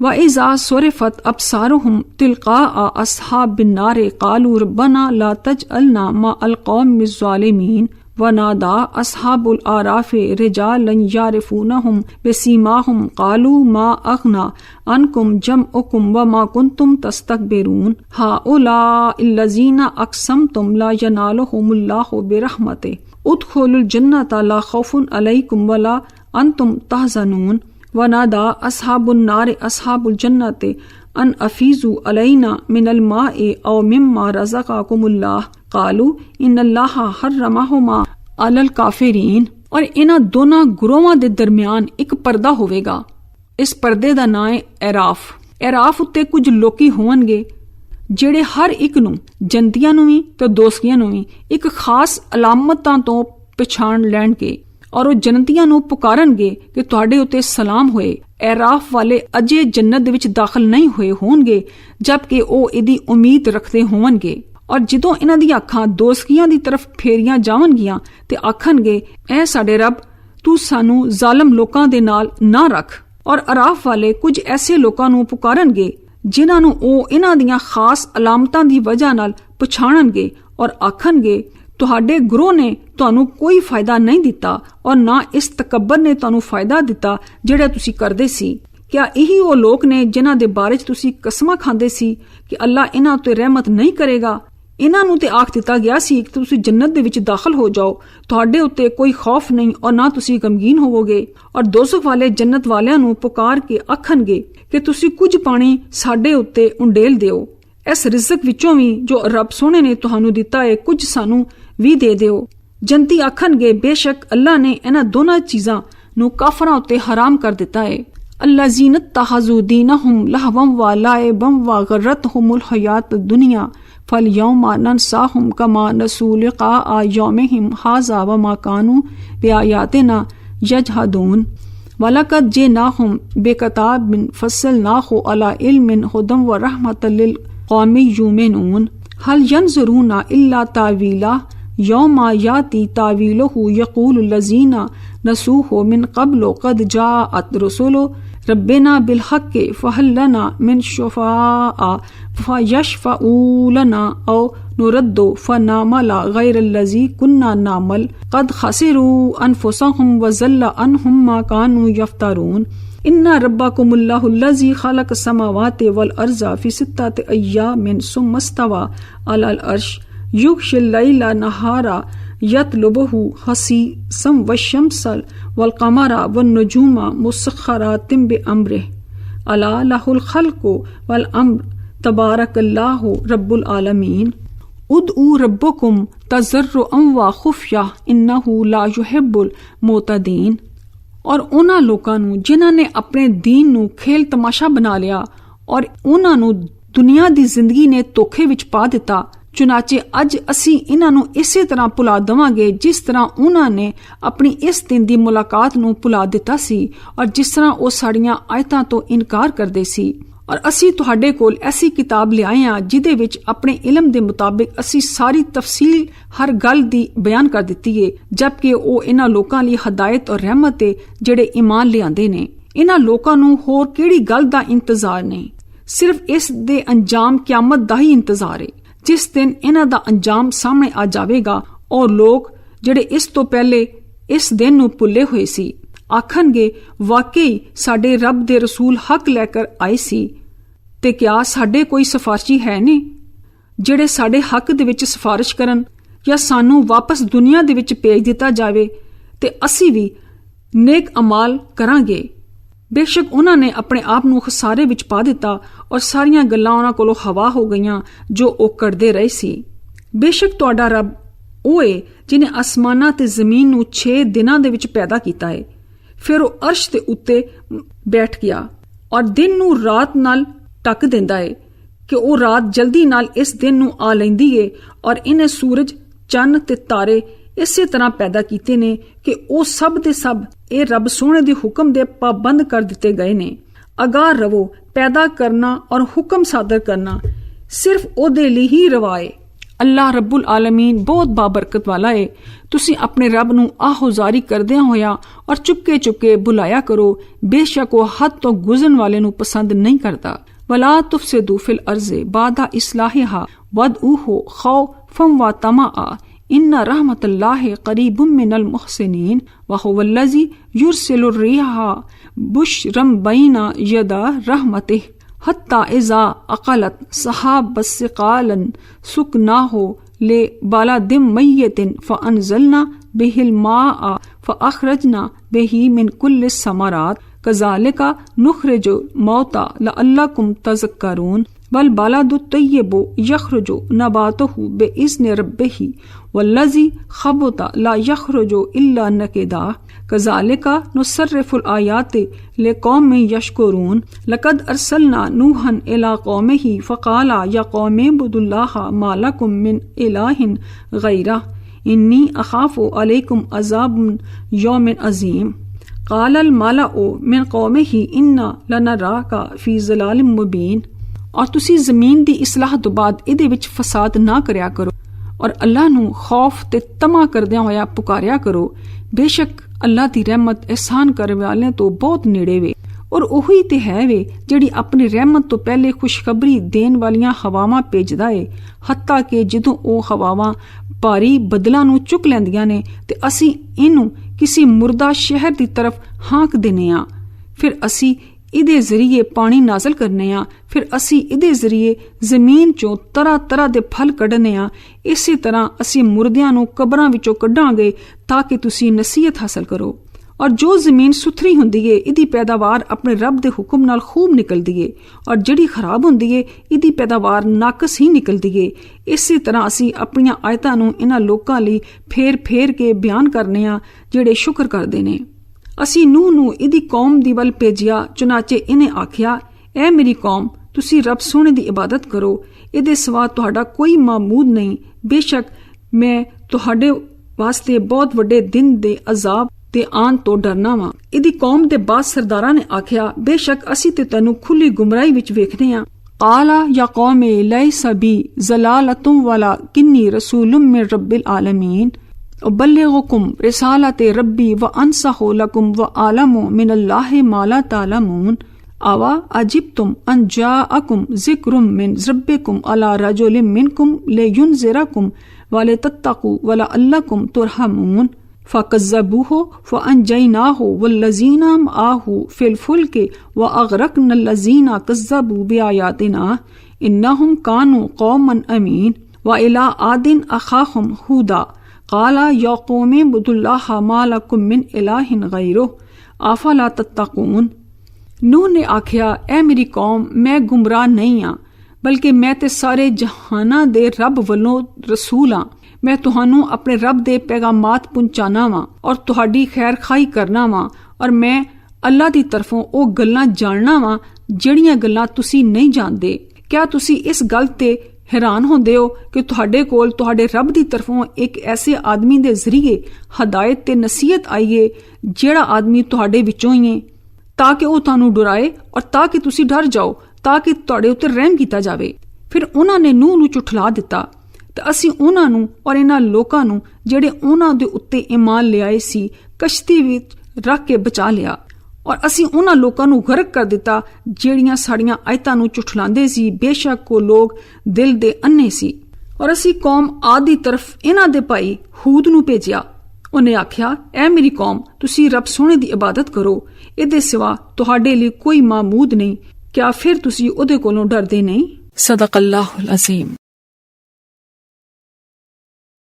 وإذا صرفت أبصارهم تلقاء أصحاب النار قالوا ربنا لا تجعلنا مع القوم الظالمين ونادى أصحاب الأعراف رجالا يعرفونهم بسيماهم قالوا ما أغنى عنكم جمعكم وما كنتم تستكبرون هؤلاء الذين أقسمتم لا ينالهم الله برحمته ادخلوا الجنة لا خوف عليكم ولا أنتم تحزنون ونادى أصحاب النار أصحاب الجنة अन अफीजू अलैना मिनल माए औ मिम्मा रज़क़कुमुल्लाह कालू इन्नल्लाह हर्रमहुमा अलल काफिरीन। और इन्हां दोनों गुरोहां दे दरमियान एक पर्दा होवेगा। इस पर्दे दा नाम है एराफ। एराफ उत्ते कुछ लोकी होणगे ਜਿਹੜੇ ਹਰ ਇੱਕ ਨੂੰ, ਜੰਤੀਆਂ ਨੂੰ ਵੀ ਤੇ ਦੋਸਤੀਆਂ ਨੂੰ ਵੀ ਇੱਕ ਖਾਸ ਅਲਾਮਤਾਂ ਤੋਂ ਪਛਾਣ ਲੈਣਗੇ ਔਰ ਉਹ ਜੰਤੀਆਂ ਨੂੰ ਪੁਕਾਰਨਗੇ ਕਿ ਤੁਹਾਡੇ ਉੱਤੇ ਸਲਾਮ ਹੋਏ। ਐਰਾਫ ਵਾਲੇ ਅਜੇ ਜੰਨਤ ਦੇ ਵਿੱਚ ਦਾਖਲ ਨਹੀਂ ਹੋਏ ਹੋਣਗੇ ਜਦਕਿ ਉਹ ਇਹਦੀ ਉਮੀਦ ਰੱਖਦੇ ਹੋਣਗੇ। ਔਰ ਜਦੋਂ ਇਹਨਾਂ ਦੀਆਂ ਅੱਖਾਂ ਦੋਸਤੀਆਂ ਦੀ ਤਰਫ ਫੇਰੀਆਂ ਜਾਵਣਗੀਆਂ ਤੇ ਆਖਣਗੇ ਐ ਸਾਡੇ ਰੱਬ ਤੂੰ ਸਾਨੂੰ ਜ਼ਾਲਮ ਲੋਕਾਂ ਦੇ ਨਾਲ ਨਾ ਰੱਖ। ਔਰ ਅਰਾਫ ਵਾਲੇ ਕੁਝ ਐਸੇ ਲੋਕਾਂ ਨੂੰ ਪੁਕਾਰਨਗੇ ਜਿਨ੍ਹਾਂ ਨੂੰ ਉਹ ਇਹਨਾਂ ਦੀਆਂ ਖਾਸ ਅਲਾਮਤਾਂ ਦੀ ਵਜ੍ਹਾ ਨਾਲ ਪਛਾਣਨਗੇ ਔਰ ਆਖਣਗੇ ਤੁਹਾਡੇ ਗੁਰੂ ਨੇ ਤੁਹਾਨੂੰ ਕੋਈ ਫਾਇਦਾ ਨਹੀਂ ਦਿੱਤਾ ਔਰ ਨਾ ਇਸ ਤਕੱਬਰ ਨੇ ਤੁਹਾਨੂੰ ਫਾਇਦਾ ਦਿੱਤਾ ਜਿਹੜਾ ਤੁਸੀਂ ਕਰਦੇ ਸੀ। ਕਿਆ ਇਹੀ ਉਹ ਲੋਕ ਨੇ ਜਿਨ੍ਹਾਂ ਦੇ ਬਾਰੇ 'ਚ ਤੁਸੀਂ ਕਸਮਾਂ ਖਾਂਦੇ ਸੀ ਕਿ ਅੱਲਾ ਇਹਨਾਂ ਉੱਤੇ ਰਹਿਮਤ ਨਹੀਂ ਕਰੇਗਾ। ਇਹਨਾਂ ਨੂੰ ਤੇ ਆਖ ਦਿੱਤਾ ਗਿਆ ਸੀ ਕਿ ਤੁਸੀਂ ਜੰਨਤ ਦੇ ਵਿੱਚ ਦਾਖਲ ਹੋ ਜਾਓ, ਤੁਹਾਡੇ ਉੱਤੇ ਕੋਈ ਖੌਫ ਨਹੀਂ ਔਰ ਨਾ ਤੁਸੀਂ ਗਮਗੀਨ ਹੋਵੋਗੇ। ਔਰ ਦੋਜ਼ਖ ਵਾਲੇ ਜੰਨਤ ਵਾਲਿਆਂ ਨੂੰ ਪੁਕਾਰ ਕੇ ਆਖਣਗੇ ਕਿ ਤੁਸੀਂ ਕੁਝ ਪਾਣੀ ਸਾਡੇ ਉੱਤੇ ਉੰਡੇਲ ਦਿਓ, ਇਸ ਰਿਜ਼ਕ ਵਿੱਚੋਂ ਵੀ ਜੋ ਰੱਬ ਸੋਹਣੇ ਨੇ ਤੁਹਾਨੂੰ ਦਿੱਤਾ ਹੈ ਕੁਝ ਸਾਨੂੰ ਵੀ ਦੇ ਦਿਓ। ਜੰਤੀ ਆਖਣਗੇ ਬੇਸ਼ੱਕ ਅੱਲਾ ਨੇ ਇਹਨਾਂ ਦੋਨਾਂ ਚੀਜ਼ਾਂ ਨੂੰ ਕਾਫਰਾਂ ਉੱਤੇ ਹਰਾਮ ਕਰ ਦਿੱਤਾ ਹੈ। الذين اتخذوا دينهم لهوا ولعبا وغرتهم الحياة الدنيا فاليوم ننساهم كما نسوا لقاء يومهم هذا وما كانوا بآياتنا يجحدون ولقد جئناهم بكتاب فصلناه على علم هدى ورحمة للقوم يؤمنون هل ينظرون إلا تأويله يوم يأتي تأويله يقول الذين نسوه من قبل قد جاءت رسل ربنا بالحق فهل لنا من شفاء فيشفعوا لنا أو نرد فنعمل غير الذي كنا نعمل قد خسروا أنفسهم وضل عنهم ما كانوا يفترون إن ربكم الله الذي خلق السماوات والأرض في 6 أيام ثم استوى على العرش يغشي الليل نهارا يطلبه حثيثا والشمس والقمر والنجوم مسخرات بأمره ألا له الخلق والأمر تبارك الله رب العالمين ادعوا ربكم تضرعا وخفيا إنه لا يحب المعتدين। और उन्हां लोकां नूं जिन्हां ने अपने दीन नूं खेल तमाशा बना लिया और उन्हां नूं दुनिया दी जिंदगी ने धोखे विच पा दिता, चुनाचे अज असी इन्हां नूं इसे तरह भुला देवांगे जिस तरह उन्हां ने अपनी इस दिन दी मुलाकात नूं भुला दिता सी और जिस तरह वो साड़ियां आयतां तो इनकार करदे सी। और असी तुहाडे कोल ऐसी किताब लिआए हां जिहदे विच अपने इलम दे मुताबिक असी सारी तफसील हर गल दी बयान कर दित्ती है, जबकि वो इन्हां लोकां लई हदायत और रहमत है जिहड़े ईमान लिआंदे ने। इन्हां लोकां नूं होर किहड़ी गल दा इंतजार नहीं, सिर्फ इस दे अंजाम क़यामत दा ही इंतजार है जिस दिन इन्हां दा अंजाम सामने आ जावेगा। और लोग जिहड़े इस तो पहले इस दिन नूं भुल्ले होए सी आखणगे वाकई साडे रब दे रसूल हक लैकर आए सी ते क्या साडे कोई सिफारशी है ने जिहड़े साडे हक दे विच सिफारिश करन या सानू वापस दुनिया दे विच भेज दिता जावे ते असी भी नेक अमाल करांगे। बेशक उन्हां ने अपने आप नूं खसारे विच पा दिता और सारियां गल्लां उन्हां कोलों हवा हो गईयां जो ओ करदे रहे सी। बेशक तुहाडा रब ओ है जिन्हें आसमानां ते जमीन नूं 6 दिनां दे विच पैदा कीता है, फिर वो अर्श दे उत्ते बैठ गया और दिन नूं रात नाल ढक दिंदा है कि वो रात जल्दी नाल इस दिन नूं आ लैंदी है और इन्हें सूरज चन्न ते तारे इसे तरह पैदा कीते ने कि वो सब दे सब ए रब सोहणे दे हुक्म दे पाबंद कर दिते गए ने। अगाह रवो, पैदा करना और हुक्म सादर करना सिर्फ ओदे लई ही रवा है। अल्लाह रब्बुल आलमीन बहुत बाबरकत वाला है। तुसी अपने रब नूं आहोजारी करदियां होया और चुपके चुपके बुलाया करो, बेशक वो हद तो गुजरन वाले नूं पसंद नहीं करता। वला तुफसिदू फिल अर्ज़े बादा इस्लाहिहा वदऊहु खौफन व तमआ इन्ना रहमतल्लाहि करीबुम मिनल मुहसिनीन व हुवल्लज़ी युरसिलुर रिहा बुशरम बैना यदा रहमतिह हत्ता इज़ा अक़लत सहाब बस्सिक़ालन सुकनाहो ले बालादिम मय्यतिन फ़अनज़लना बिहिल माअ फ़अख़रजना बिही मिन कुल्लि समरात कज़ालिका नुखरिजु मौता लअल्लकुम तज़क्करून वल बलदु तय्यिबु यखरुजु नबातुहु बिइज़्नि रब्बिही वल्लज़ी खबुता ला यखरुजु इल्ला नकिदा कज़ालिका नुसर्रिफुल आयाति लिक़ौमिन यशकुरून लक़द अरसलना नूहन इला क़ौमिही फ़क़ाला या क़ौमि इब्दुल्लाह मा लकुम मिन इलाहिन गैरह इन्नी अख़ाफ़ु अलैकुम अज़ाबन यौमिन अज़ीम क़ालल मलअु मिन क़ौमिही इन्ना लनराका फ़ी ज़लालिम मुबीन। और तुसी ज़मीन दी इसलाह तो बाद इहदे विच फसाद ना करया करो और अल्लाह नू खौफ ते तमा करदियां होया पुकारिया करो। बेशक अल्लाह दी रहमत एहसान करने वाले तो बहुत नेड़े वे और ओही ते है वे जिहड़ी अपनी रहमत तो पहले खुशखबरी देन वालियां हवावां भेजदा है हत्ता कि जदों ओह हवावां भारी बदलां नू चुक लैंदियां ने ते असी इनू किसी मुर्दा शहर दी तरफ हाँक देने आ फिर असी इहदे जरिए पानी नाजल करने आ फिर असी इहदे जरिए जमीन चों तरह तरह दे फल कढने आ। इसी तरह असी मुर्दियां नू कबरां विचों कढांगे ताकि तुसी नसीहत हासिल करो। और जो जमीन सुथरी हुंदी है इहदी पैदावार अपने रब दे हुक्म नाल खूब निकलदी है और जिहड़ी खराब हुंदी है इहदी पैदावार नाकस ही निकलदी है। इसी तरह असी अपनियां आयतां नू इन्हां लोकां लई फेर फेर के बयान करने आ जिहड़े शुक्र करदे ने। असी नूह नू इहदी कौम दी वल भेजिया चुनाचे इन्हें आखिया ऐ मेरी कौम तुसी रब सोने दी इबादत करो इहदे सिवा तुहाडा कोई मामूद नहीं। बेशक मैं तुहाडे वास्ते बहुत वड्डे दिन दे अजाब ते आन तो डरना वा। इहदी कौम दे बाद सरदारां ने आखिया बेशक असी ते तैनू खुली गुमराही विच वेखने आ। काला या कौमे लैसा बी ज़लालतुम वला किन्नी रसूलुम मिन रब्बिल आलमीन उबल्लिगुकुम रिसालते रब्बी व अंसहु लकुम व आलमु मिनल्लाहि मा ला तालमून अवा अजिबतुम अन जाअकुम ज़िक्रुम मिन रब्बिकुम अला रजुलिम मिनकुम लियुनज़िरकुम व लितत्तकू व लअल्लकुम तुरहमून फ़कज़्ज़बूहु फ़अनजयनाहु वल्लज़ीना मअहु फ़िल फ़ुल्कि व अग़रक़नल्लज़ीना कज़्ज़बू बिआयातिना इन्नहुम कानू क़ौमन अमीन व इला आदिन अख़ाहुम हूदा क़ाला या क़ौमि इब्दुल्लाह मा लकुम मिन इलाहिन गैरुह अफ़ला तत्तक़ून। नूह ने आखिया ऐ मेरी कौम मैं गुमराह नहीं आ बल्कि मैं ते सारे जहाना दे रब वल्लों रसूल आ। मैं तुहानू अपने रब दे पैगामात पहुंचाना वा और तुहाडी खैर खाई करना वा और मैं अल्लाह दी तरफों ओ गल्लां जानना वा जिहड़ियां गल्लां तुसी नहीं जानदे। क्या तुसी इस गल ते हैरान होंदे हो कि तुहाडे कोल तुहाडे रब दी तरफों एक ऐसे आदमी दे जरिए हदायत ते नसीहत आई है जेड़ा आदमी तुहाडे विचों ही है ताकि ओ तानू डराए और ताकि तुसी डर जाओ ताकि तुहाडे उत्ते रहम कीता जावे। फिर उन्हां ने नूह नू झुठला दिता ते असी उन्हां नू और इन्हां लोकां नू जेड़े उन्हां दे उत्ते ईमान लियाए सी कश्ती विच रख के बचा लिया और असी उन्हां लोकां नू गर्क कर दिता जेड़ियां साड़ियां आयतां नू झुठलांदे सी। बेशक को लोग दिल दे अन्ने सी। और असी कौम आद दी तरफ इन्हां दे भाई हूद नू भेजिया। उन्हें आख्या ऐ मेरी कौम तुसी रब सोने दी इबादत करो इहदे सिवा तुहाडे लई कोई मामूद नहीं। क्या फिर तुसी ओदे कोलों डरदे नहीं। सदक़ल्लाहुल अज़ीम।